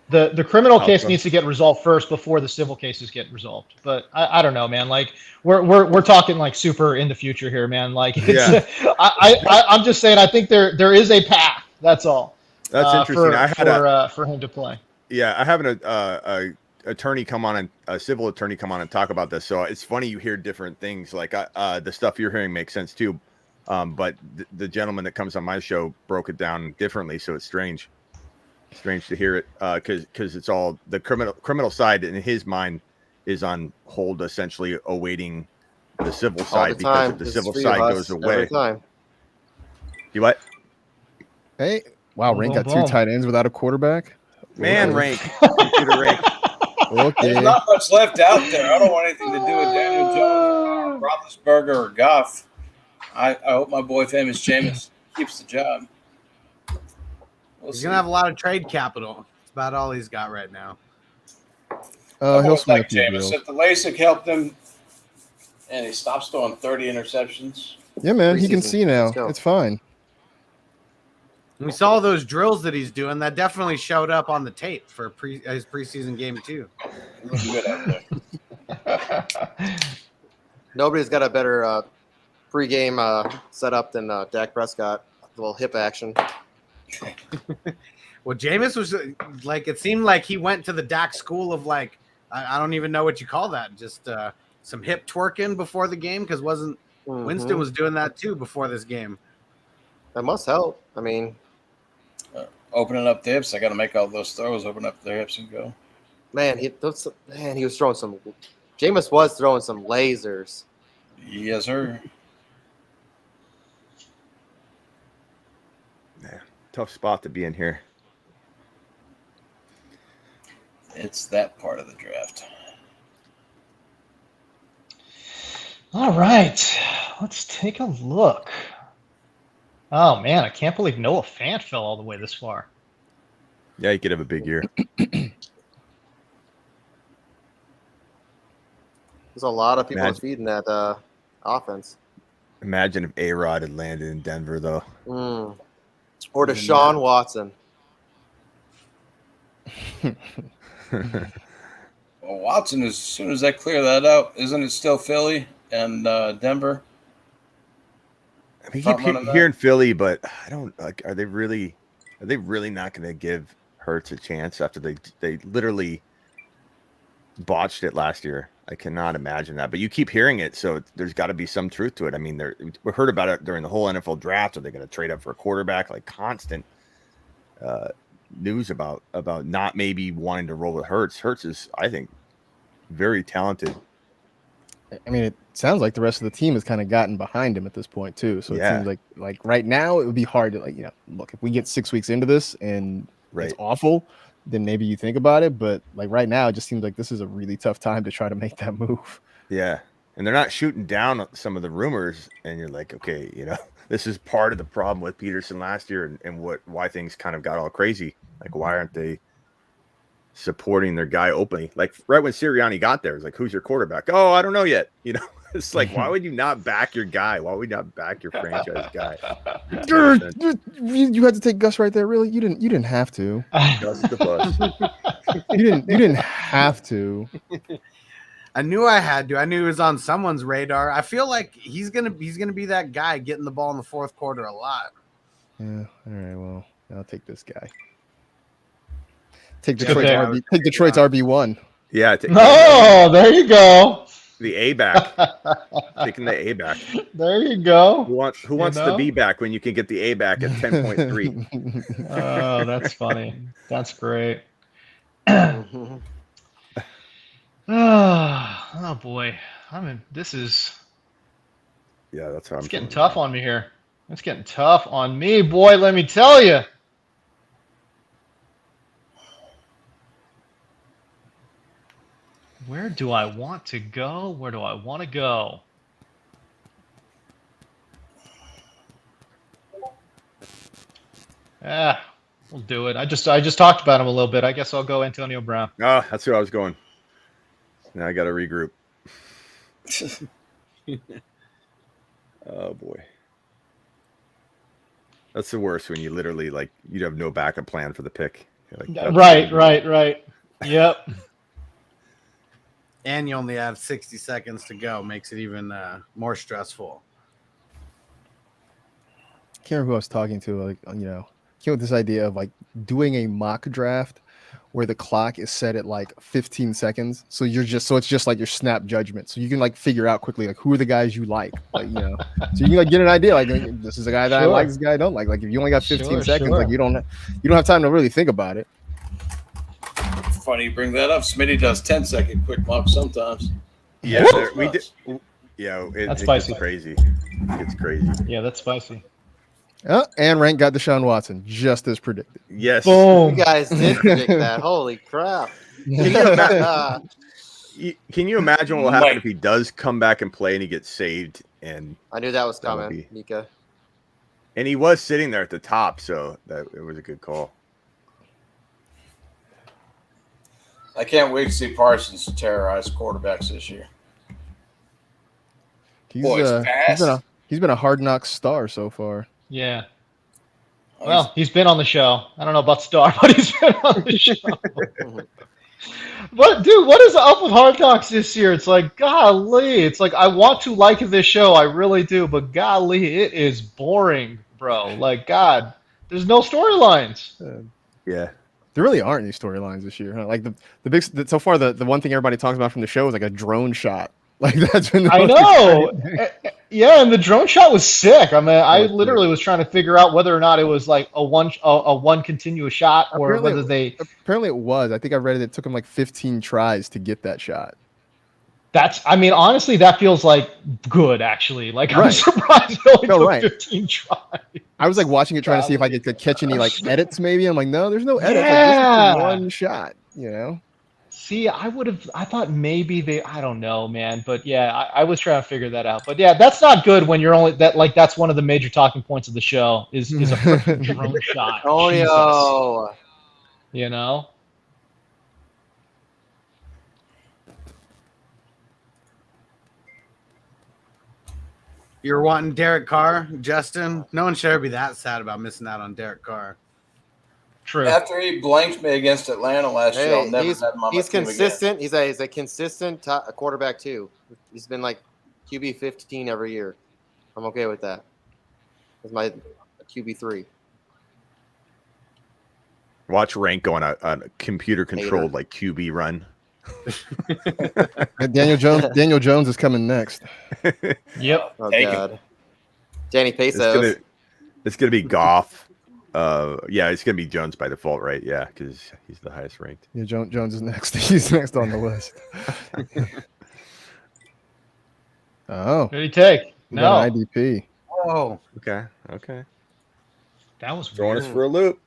The criminal case needs to get resolved first before the civil cases get resolved. But I don't know, man. Like we're talking like super in the future here, man. Like I'm just saying I think there is a path. That's all. That's interesting. For him to play. Yeah, I have a attorney come on and a civil attorney come on and talk about this. So it's funny you hear different things. Like the stuff you're hearing makes sense too. But the gentleman that comes on my show broke it down differently. So it's strange to hear it because it's all the criminal side in his mind is on hold, essentially awaiting the civil side, because if the civil side goes away, You what? Hey, wow, Boom, Rank boom, got two boom. tight ends without a quarterback. Man, Okay. rank. Computer rank. Okay. There's not much left out there. I don't want anything to do with Daniel Jones, Roethlisberger, or Goff. I hope my boy famous Jameis keeps the job. We'll He's see. gonna have a lot of trade capital. That's about all he's got right now. I've He'll always swing a liked few Jameis. deals. If the LASIK helped him and he stops throwing 30 interceptions, Yeah, man, he can Preseason. see now. Let's go. It's fine. We saw those drills that he's doing. That definitely showed up on the tape for his preseason game too. he looks good out there. Nobody's got a better pregame setup than Dak Prescott. A little hip action. Well, Jameis was like, it seemed like he went to the Dak school of like, I don't even know what you call that. Just some hip twerking before the game, because Winston Mhm. was doing that too before this game. That must help. I mean, Opening up the hips, I got to make all those throws, open up their hips and go. man, he was throwing some. Jameis was throwing some lasers. Yes, sir. Yeah, tough spot to be in here. It's that part of the draft. All right, let's take a look. Oh man, I can't believe Noah Fant fell all the way this far. Yeah, you could have a big year. There's a lot of people Imagine- feeding that offense. Imagine if A-Rod had landed in Denver, though. Or Deshaun Watson. Well, Watson, as soon as I clear that out, isn't it still Philly and Denver? I mean, Front keep running that? hearing Philly, but I don't like. Are they really not going to give Hurts a chance after they literally botched it last year? I cannot imagine that. But you keep hearing it, so there's got to be some truth to it. I mean, we heard about it during the whole NFL draft. Are they going to trade up for a quarterback? Like constant news about not maybe wanting to roll with Hurts. Hurts is, I think, very talented. I mean, it sounds like the rest of the team has kind of gotten behind him at this point too. So Yeah. it seems like right now it would be hard to look, if we get 6 weeks into this and Right. it's awful, then maybe you think about it. But like right now, it just seems like this is a really tough time to try to make that move. Yeah. And they're not shooting down some of the rumors. And you're like, okay, this is part of the problem with Peterson last year and why things kind of got all crazy. Like, why aren't they supporting their guy openly? Like right when Sirianni got there, it's like, who's your quarterback? Oh, I don't know yet. It's like, why would you not back your guy? Why would you not back your franchise guy? You had to take Gus right there. Really? You didn't have to. Gus the bus. You didn't have to. I knew I had to. I knew he was on someone's radar. I feel like he's gonna be that guy getting the ball in the fourth quarter a lot. Yeah. All right. Well, I'll take this guy. Take Good Detroit's pick. RB. Take Detroit's RB1. Yeah. Oh, there you go. The A back. Taking the A back. There you go. Who wants the B back when you can get the A back at 10.3? Oh, that's funny. That's great. Mhm. Oh boy. This is Yeah, that's how I'm it's getting feeling. tough on me here. It's getting tough on me, boy, let me tell you. Where do I want to go? Where do I want to go? We'll do it. I just talked about him a little bit. I guess I'll go Antonio Brown. Oh, that's who I was going. Now I got to regroup. Oh boy, that's the worst when you literally you have no backup plan for the pick. You're like, that's- Right. Yep. And you only have 60 seconds to go. Makes it even more stressful. Can't remember who I was talking to. Came with this idea of doing a mock draft where the clock is set at 15 seconds. So it's just like your snap judgment. So you can figure out quickly who are the guys you like. So you can get an idea this is a guy that I Sure. like, this guy I don't like. If you only got 15 Sure, seconds, sure. you don't have time to really think about it. Funny you bring that up. Smitty does 10-second quick mock sometimes. Yeah, Whoop. we did. Yeah, That's it spicy. gets crazy. It's crazy. Yeah, that's spicy. Oh, and Rank got Deshaun Watson, just as predicted. Yes. You guys did predict that. Holy crap. Can you imagine what will happen if he does come back and play and he gets saved? And I knew that was that would coming, be- Mika. And he was sitting there at the top, so it was a good call. I can't wait to see Parsons terrorize quarterbacks this year. He's been a Hard Knocks star so far. Yeah. Well, he's been on the show. I don't know about star, but he's been on the show. But dude, what is up with Hard Knocks this year? It's like, golly, it's like I want to like this show, I really do, but golly, it is boring, bro. Like, God, there's no storylines. Yeah. There really aren't any storylines this year. Huh? Like so far, the one thing everybody talks about from the show is like a drone shot. Like that's been. I know. Yeah, and the drone shot was sick. I mean, I literally was trying to figure out whether or not it was like a one continuous shot, or apparently Apparently, it was. I think I read it. It took him like 15 tries to get that shot. I mean, honestly, that feels like good, actually. Like, I'm surprised it only took 15 tries. I was like watching it, trying to see if I could catch any like edits. Maybe I'm like, no, there's no edits. Yeah. Like, this is one shot. You know. See, I thought maybe I don't know, man. But yeah, I was trying to figure that out. But yeah, that's not good when you're only that's one of the major talking points of the show is a freaking drone shot. Oh, Jesus. You know? You're wanting Derek Carr, Justin? No one should ever be that sad about missing out on Derek Carr. True. After he blanked me against Atlanta last year, I'll never have him on my he's team consistent. again. He's a consistent quarterback too. He's been like QB 15 every year. I'm okay with that. That's my QB 3. Watch Rank go on a computer controlled like QB run. Daniel Jones is coming next. Yep. Oh Take God. Danny Pesos. It's gonna be Goff. Yeah, it's gonna be Jones by default, right? Yeah, because he's the highest ranked. Yeah, Jones is next. He's next on the list. Oh. What did he take? We got an IDP. Oh. Okay. That was Throwing weird. us for a loop.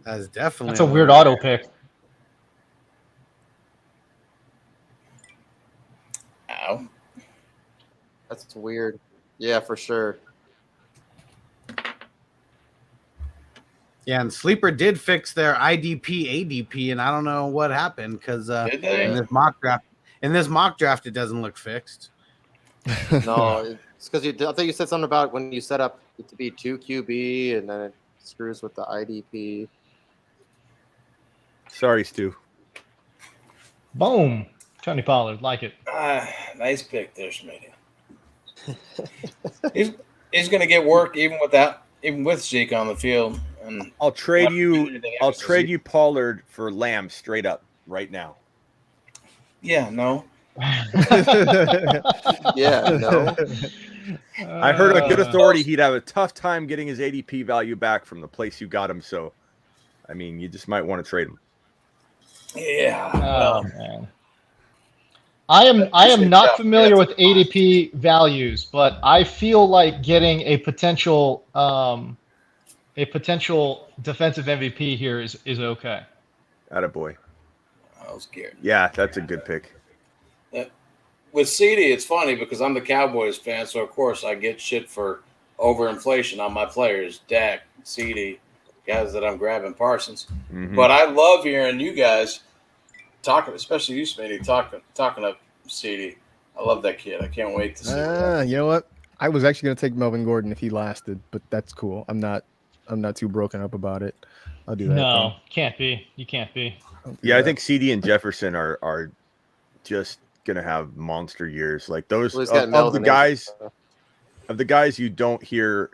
That's definitely. That's a weird auto pick. Ow. That's weird. Yeah, for sure. Yeah, and Sleeper did fix their IDP ADP, and I don't know what happened because in this mock draft, it doesn't look fixed. No, it's because I think you said something about when you set up it to be 2 QB, and then it screws with the IDP. Sorry, Stu. Boom. Tony Pollard, like it. Nice pick there, Smitty. he's going to get work even with Zeke on the field. And I'll trade you Pollard for Lamb straight up right now. Yeah, no. Yeah, no. I heard a good authority he'd have a tough time getting his ADP value back from the place you got him. So, I mean, you just might want to trade him. Yeah. Oh man. I am not familiar with ADP values, but I feel like getting a potential defensive MVP here is okay. Attaboy. I was scared. Yeah, that's a good pick. With CD, it's funny because I'm the Cowboys fan, so of course I get shit for overinflation on my players, Dak, CD, guys that I'm grabbing Parsons. Mm-hmm. But I love hearing you guys talking, especially you, Smitty, talking up CD. I love that kid. I can't wait to see it. You know what? I was actually going to take Melvin Gordon if he lasted, but that's cool. I'm not too broken up about it. I'll do that. No, can't be. You can't be. Yeah, I think CD and Jefferson are just gonna have monster years. Like those of the guys you don't hear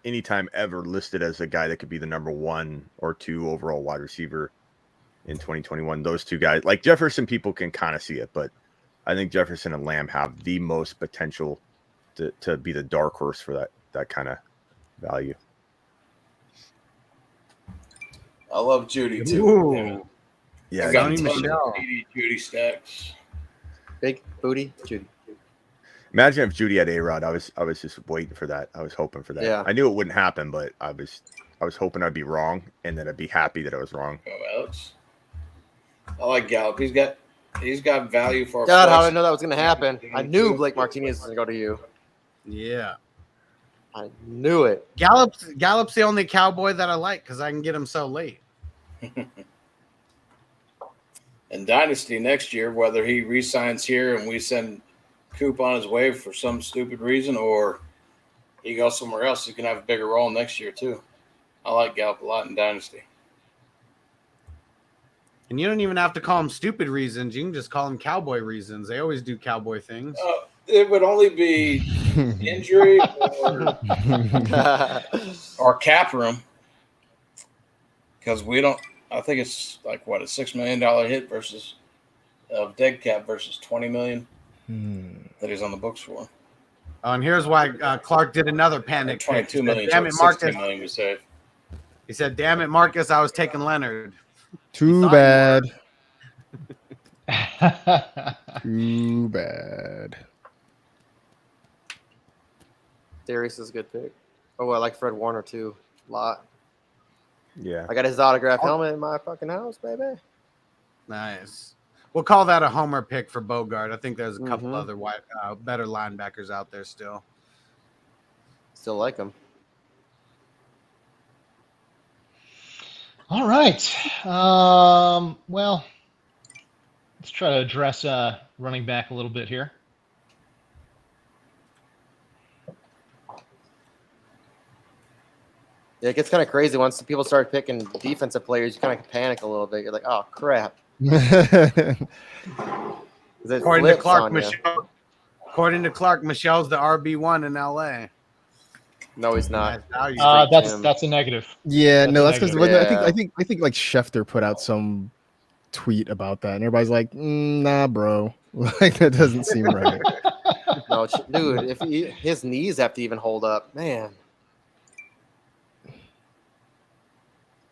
anytime ever listed as a guy that could be the number 1 or 2 overall wide receiver in 2021. Those two guys, like Jefferson, people can kind of see it, but I think Jefferson and Lamb have the most potential to be the dark horse for that kind of value. I love Judy too. Ooh. Yeah, Sony Michel. Judy stacks. Big booty, Judy. Imagine if Judy had A-Rod. I was just waiting for that. I was hoping for that. Yeah. I knew it wouldn't happen, but I was hoping I'd be wrong, and then I'd be happy that I was wrong. Oh, Alex. I like Gallup. He's got value for. God, how did I know that was going to happen? I knew Blake Martinez was going to go to you. Yeah. I knew it. Gallup's the only cowboy that I like because I can get him so late. And Dynasty next year, whether he re-signs here and we send Coop on his way for some stupid reason, or he goes somewhere else, he can have a bigger role next year too. I like Gallup a lot in Dynasty. And you don't even have to call them stupid reasons. You can just call them cowboy reasons. They always do cowboy things. It would only be injury or cap room, because we don't. I think it's like what, a $6 million hit versus of dead cap versus $20 million that he's on the books for. Oh, and here's why Clark did another panic. 22 million. Damn it, Marcus. 16 million we saved. He said, "Damn it, Marcus, I was taking Leonard." Too bad. Too bad. Darius is a good pick. Oh, I like Fred Warner too. A lot. Yeah. I got his autographed helmet in my fucking house, baby. Nice. We'll call that a homer pick for Bogard. I think there's a couple other better linebackers out there still. Still like him. All right. Well, let's try to address running back a little bit here. Yeah, it gets kind of crazy once people start picking defensive players. You kind of panic a little bit. You're like, oh crap. According to Clark, Michelle's the RB1 in LA. No, he's not. That's a negative. Yeah, That's no, that's because negative. I think like Schefter put out some tweet about that, and everybody's like, nah, bro, like that doesn't seem right. No, dude, if his knees have to even hold up, man.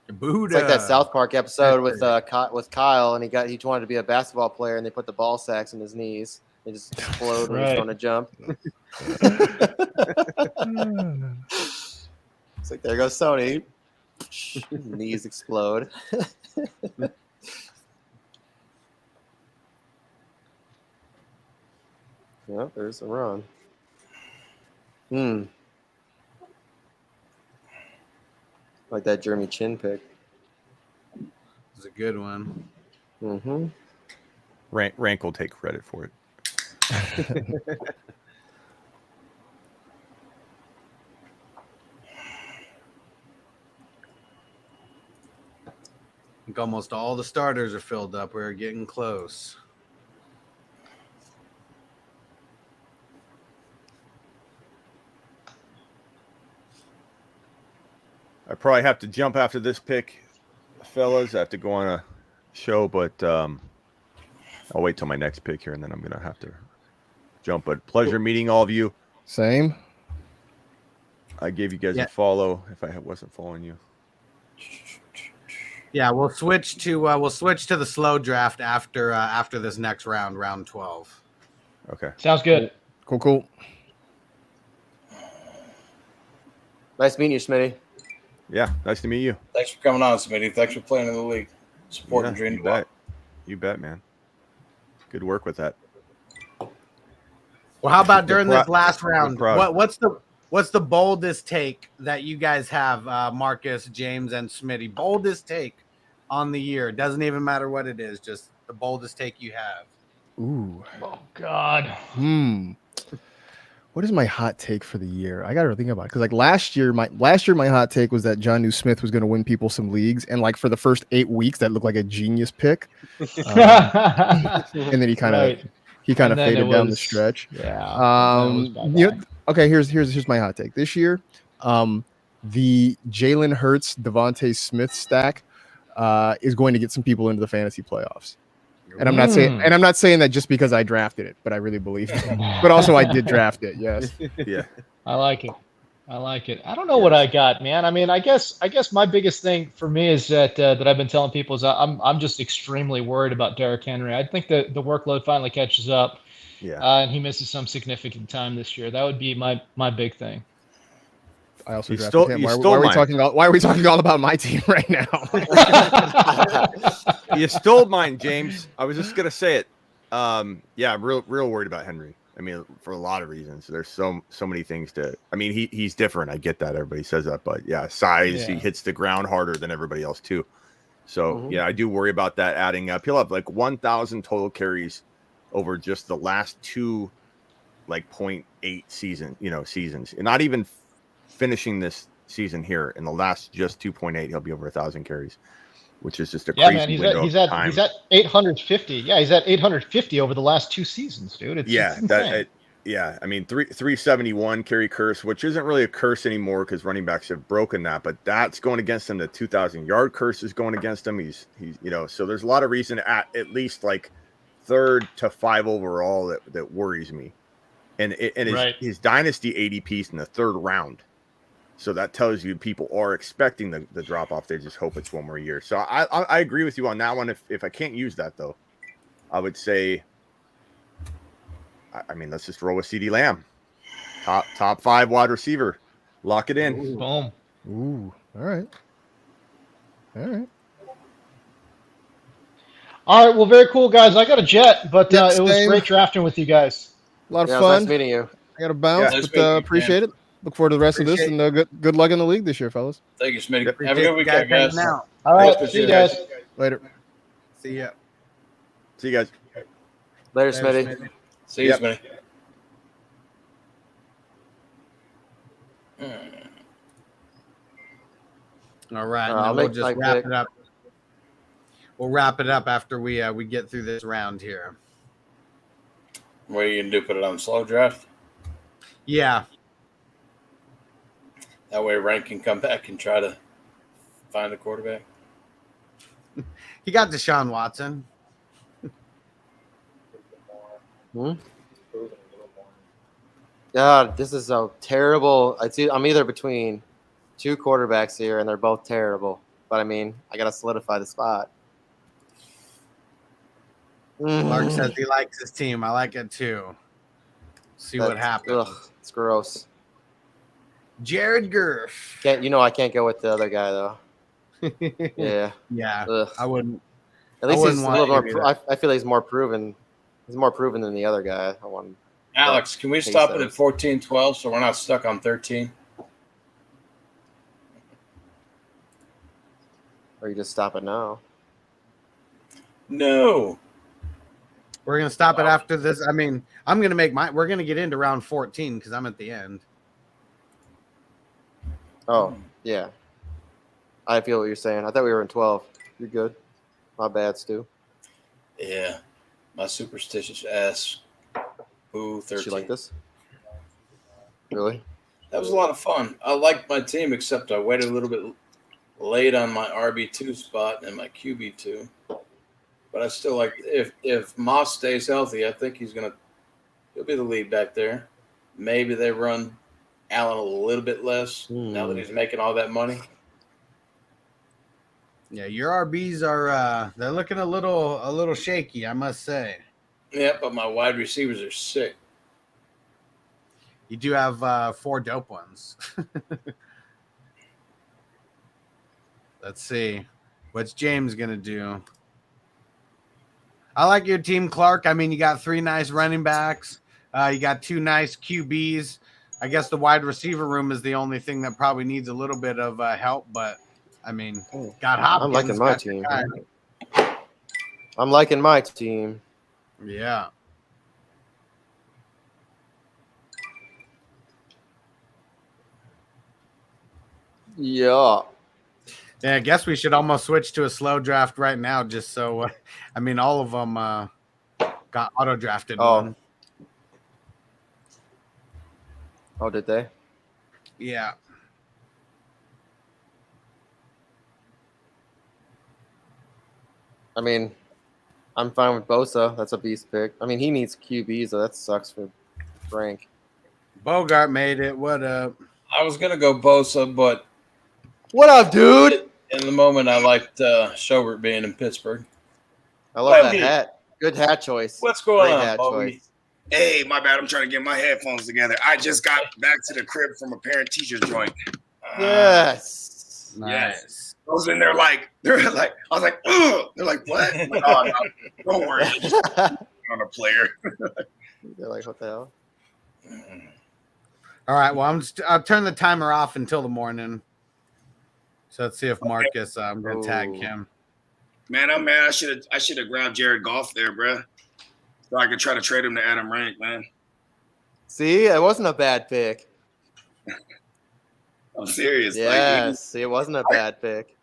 Buddha. It's like that South Park episode with Kyle, and he wanted to be a basketball player, and they put the ball sacks in his knees. They just explode when he's going to jump. It's like, there goes Sony. Knees explode. Yep, there's a run. Like that Jeremy Chin pick. It's a good one. Mm-hmm. Rank will take credit for it. I think almost all the starters are filled up. We're getting close. I probably have to jump after this pick, fellas. I have to go on a show, but I'll wait till my next pick here, and then I'm going to have to jump. But pleasure meeting all of you. Same. I gave you guys a follow if I wasn't following you. Yeah, we'll switch to the slow draft after this next round 12. Okay. Sounds good. Cool. Nice meeting you, Smitty. Yeah, nice to meet you. Thanks for coming on, Smitty. Thanks for playing in the league. Supporting Dream. You bet, man. Good work with that. Well, how about during this last round? What's the boldest take that you guys have, Marcus, James, and Smitty? Boldest take on the year. Doesn't even matter what it is, just the boldest take you have. Ooh. Oh God. What is my hot take for the year? I got to think about it, because like last year my hot take was that Jonnu Smith was going to win people some leagues, and like for the first 8 weeks that looked like a genius pick, and then he kind of faded down the stretch. Yeah. Okay. Here's my hot take this year. The Jalen Hurts Devontae Smith stack is going to get some people into the fantasy playoffs. And I'm not saying that just because I drafted it, but I really believe it. But also I did draft it. Yes. Yeah. I like it. I don't know what I got, man. I mean, I guess my biggest thing for me is that I've been telling people is I'm just extremely worried about Derrick Henry. I think the workload finally catches up. Yeah. And he misses some significant time this year. That would be my big thing. I also You drafted stole- him. you Why stole are we mine. talking about? Why are we talking all about my team right now? You stole mine, James. I was just gonna say it. Yeah, I'm real worried about Henry. I mean, for a lot of reasons. There's so many things to. I mean, he's different. I get that. Everybody says that, but yeah, size. He Yeah. hits the ground harder than everybody else too. So Mhm. yeah, I do worry about that adding up. He'll have like 1,000 total carries over just the last two, like 0.8 seasons, and not even finishing this season here in the last just 2.8. He'll be over 1,000 carries, which is just a Yeah, crazy man, window he's of time. at 850. Yeah, he's at 850 over the last 2 seasons, dude. It's insane. Yeah, I mean 371 carry curse, which isn't really a curse anymore because running backs have broken that, but that's going against him. The 2,000 yard curse is going against him. He's so there's a lot of reason at least like 3rd to 5 overall that worries me, and his dynasty ADP's in the 3rd round. So that tells you people are expecting the drop off. They just hope it's one more year. So I agree with you on that one. If I can't use that though, I would say, I mean, let's just roll with CeeDee Lamb, top 5 wide receiver, lock it in. Boom. Ooh, all right. All right, well, very cool, guys. I got a jet, but Yeah, it was same. great drafting with you guys. A lot of Yeah, it was fun. nice meeting you. I got to bounce, Yeah. Nice but meeting you, appreciate it. Look forward to the rest of this, Appreciate and good luck in the league this year, fellas. Thank you, Smitty. Yep. Have a good weekend, guys. Now. All right, Thanks, see you guys. guys. Later. See ya. See you guys. Later, There's Smitty. Smitty. See you, Yep. Smitty. All right, and I'll then we'll make just my wrap pick. it up. We'll wrap it up after we get through this round here. What are you going to do? Put it on slow draft? Yeah, That way Rank can come back and try to find a quarterback. he got Deshaun Watson. God, this is so terrible. I'm either between 2 quarterbacks here, and they're both terrible. But I mean, I gotta solidify the spot. Mark says he likes his team. I like it too. See what happens. Ugh, it's gross. Jared Goff. I can't go with the other guy though. Yeah. Yeah, Ugh. I wouldn't. At least wouldn't he's a want little him more. I feel like he's more proven. He's more proven than the other guy. I want. Alex, can we Think stop so. it at 14-12 so we're not stuck on 13? Or you just stop it now. No. We're gonna stop it after this. I mean, I'm gonna make we're gonna get into round 14 because I'm at the end. Oh yeah. I feel what you're saying. I thought we were in 12. You're good. My bad, Stu. Yeah. My superstitious ass. Boo, 13. Did you like this? Really? That was a lot of fun. I liked my team, except I waited a little bit late on my RB2 spot and my QB2. But I still like if Moss stays healthy, I think he'll be the lead back there. Maybe they run Allen a little bit less now that he's making all that money. Yeah, your RBs are they're looking a little shaky, I must say. Yeah, but my wide receivers are sick. You do have 4 dope ones. Let's see. What's James gonna do? I like your team, Clark. I mean, you got 3 nice running backs. You got 2 nice QBs. I guess the wide receiver room is the only thing that probably needs a little bit of help, but I mean, got Hopkins. I'm liking my got team. Sakai. I'm liking my team. Yeah. Yeah. Yeah, I guess we should almost switch to a slow draft right now, just so. I mean, all of them got auto drafted. Oh, did they? Yeah. I mean, I'm fine with Bosa. That's a beast pick. I mean, he needs QBs, so that sucks for Frank. Bogart made it. What up? I was going to go Bosa, but What up, dude? in the moment I liked Schobert being in Pittsburgh. I love that Bogey. hat. Good hat choice. What's going Great on, hat Bogey? choice. Hey, my bad. I'm trying to get my headphones together. I just got back to the crib from a parent-teacher joint. Yes. Nice. I was in there like, I was like, ugh. They're like, what? I'm like, oh, no, don't worry. I'm a player. They're like, what the hell? All right. Well, I'll turn the timer off until the morning. So let's see if Marcus. I'm gonna tag him. Man, I'm mad. I should have grabbed Jared Goff there, bro. So I could try to trade him to Adam Rank, man. See, it wasn't a bad pick. I'm serious. Yes, it wasn't a bad pick.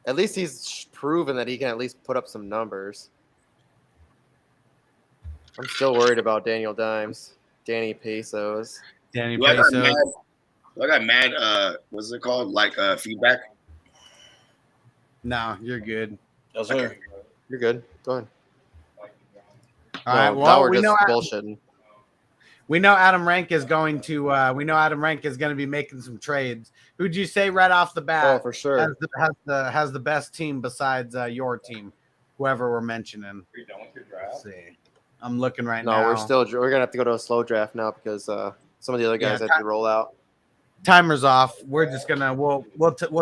At least he's proven that he can at least put up some numbers. I'm still worried about Danny Pesos. Danny I Pesos. got mad. What's it called? Like feedback. No, you're good. Yes, sir. You're good. Go ahead. All right. now Well, we're we just know bullshitting. we know Adam Rank is going to. We know Adam Rank is going to be making some trades. Who'd you say right off the bat? Oh, for sure. Has the best team besides your team, whoever we're mentioning. Let's see. I'm looking right now. No, we're gonna have to go to a slow draft now because some of the other guys had to roll out. Timer's off. We're just gonna we'll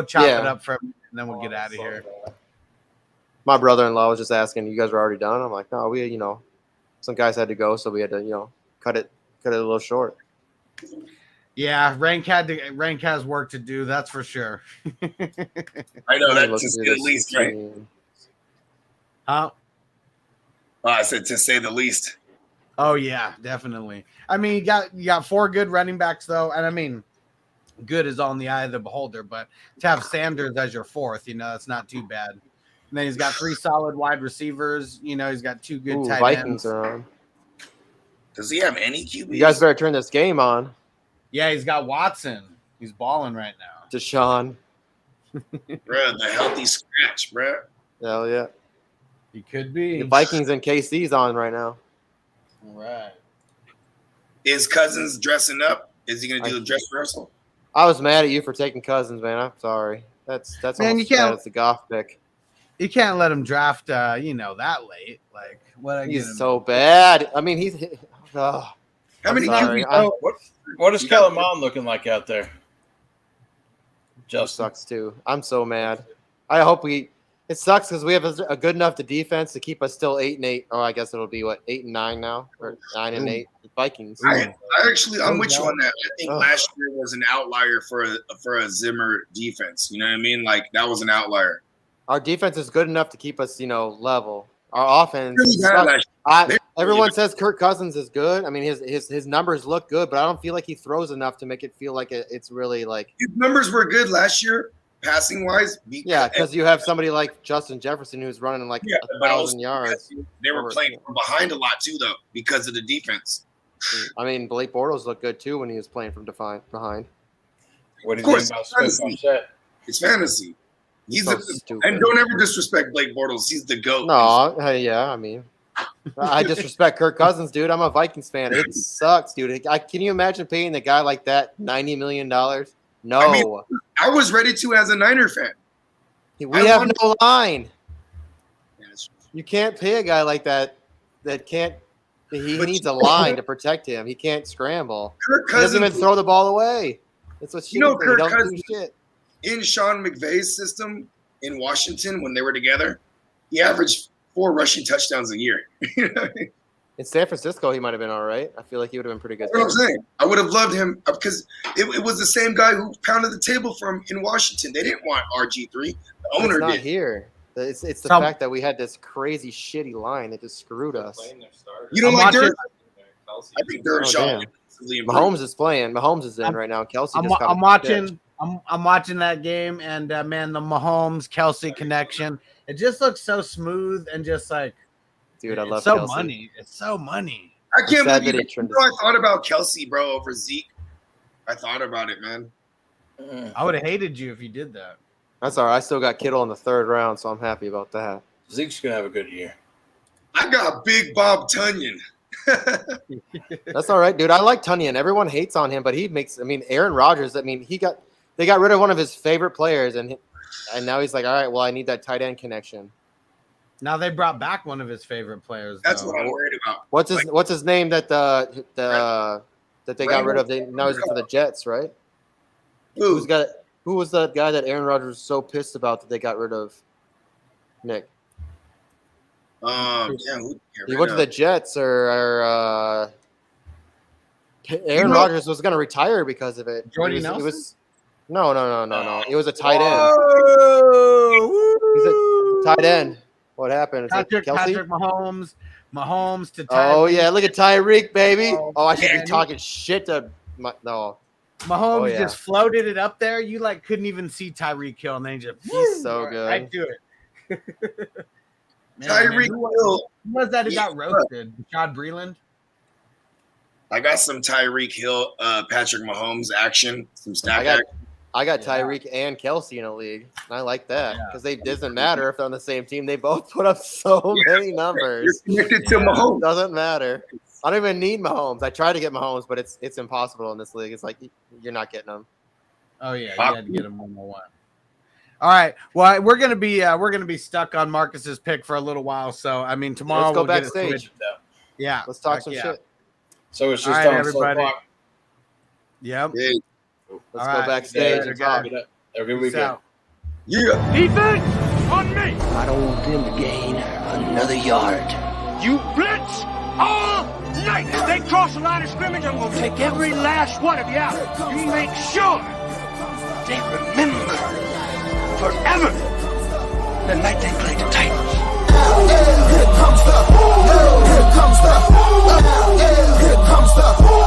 chop it up for and then we'll get out of here. My brother-in-law was just asking, you guys were already done? I'm like, no, some guys had to go, so we had to, cut it a little short. Yeah, Rank has work to do, that's for sure. I know that to say the least, right? Huh? I said to say the least. Oh yeah, definitely. I mean, you got 4 good running backs though, and I mean, good is all in the eye of the beholder. But to have Sanders as your 4th, that's not too bad. And then he's got 3 solid wide receivers. He's got 2 good tight Vikings ends. are on. Does he have any QBs? You guys better turn this game on. Yeah, he's got Watson. He's balling right now. Deshaun. Bro, the healthy scratch, bro. Hell yeah. He could be. The Vikings and KC's on right now. All right. Is Cousins dressing up? Is he going to do the dress rehearsal? I was mad at you for taking Cousins, man. I'm sorry. That's Man, almost as bad as the Goff pick. You can't let him draft, that late. Like, what? He's so bad. I mean, he's. Oh, How many sorry. QBs? What is Kellen Mond looking like out there? Just sucks too. I'm so mad. I hope it sucks because we have a good enough defense to keep us still 8-8. Oh, I guess it'll be 8-9 now, or 9-8. Vikings. I'm with you on that. I think last year was an outlier for a Zimmer defense. You know what I mean? Like that was an outlier. Our defense is good enough to keep us, level. Our offense. Really everyone says Kirk Cousins is good. I mean, his numbers look good, but I don't feel like he throws enough to make it feel like it's really like. His numbers were good last year, passing wise. Yeah, because you have somebody like Justin Jefferson who's running like 1,000 yards. They were playing from behind a lot too, though, because of the defense. I mean, Blake Bortles looked good too when he was playing from behind. What do you think about Smith? It's fantasy. He's so and don't ever disrespect Blake Bortles. He's the GOAT. No, yeah, I mean, I disrespect Kirk Cousins, dude. I'm a Vikings fan. It sucks, dude. Can you imagine paying a guy like that $90 million? No. I mean, I was ready to as a Niner fan. We have no line. You can't pay a guy like that can't. He needs a line to protect him. He can't scramble. Kirk Cousins, he doesn't even throw the ball away. That's what Kirk don't Cousins, do shit. In Sean McVay's system in Washington when they were together, he averaged 4 rushing touchdowns a year. In San Francisco, he might have been all right. I feel like he would have been pretty good. That's what I'm saying. I would have loved him because it was the same guy who pounded the table for him in Washington. They didn't want RG3. The owner not did. Here. It's the fact that we had this crazy shitty line that just screwed us. You don't like Derek? I think Derek Shaw. Mahomes is playing. Mahomes is in right now. Kelsey. I'm watching. I'm watching that game, and man, the Mahomes Kelsey connection. It just looks so smooth and just like, dude, I love so Kelsey. money. It's so money. I can't believe it. I thought about Kelsey, bro, over Zeke. I thought about it, man. I would have hated you if you did that. That's all right. I still got Kittle in the 3rd round, so I'm happy about that. Zeke's gonna have a good year. I got Big Bob Tunyon. That's all right, dude. I like Tunyon. Everyone hates on him, but he makes. I mean, Aaron Rodgers. I mean, they got rid of one of his favorite players, and now he's like, all right, well, I need that tight end connection. Now they brought back one of his favorite players. That's what I'm worried about. What's his name that they got rid of? Now he's for the Jets, right? Who was that guy that Aaron Rodgers was so pissed about that they got rid of? Nick. He went to the Jets, or Aaron Rodgers was going to retire because of it. Jordy Nelson? No. It was a tight end. He's a tight end. What happened? Patrick Mahomes to Tyreek. Oh yeah, look at Tyreek, baby. Oh, I should be talking shit to no. Mahomes just floated it up there. You couldn't even see Tyreek Hill, and then he's so good. Right to it. Tyreek Hill. Who was that who got roasted? Rashad Breeland? I got some Tyreek Hill, Patrick Mahomes action, some stack action. I got Tyreek and Kelsey in a league. And I like that because it doesn't matter if they're on the same team. They both put up so many numbers. You're connected to Mahomes. Doesn't matter. I don't even need Mahomes. I tried to get Mahomes, but it's impossible in this league. It's like you're not getting them. Oh yeah, you had to get him 1-1. All right. Well, we're gonna be stuck on Marcus's pick for a little while. So I mean, tomorrow let's go we'll backstage. Yeah, let's talk some shit. So it's just everybody. Yep. Hey. Let's go backstage and talk. Every weekend. Yeah. Defense on me. I don't want them to gain another yard. You blitz all night. If they cross the line of scrimmage, I'm going to take every last one of you out. You make sure they remember forever the night they played the Titans.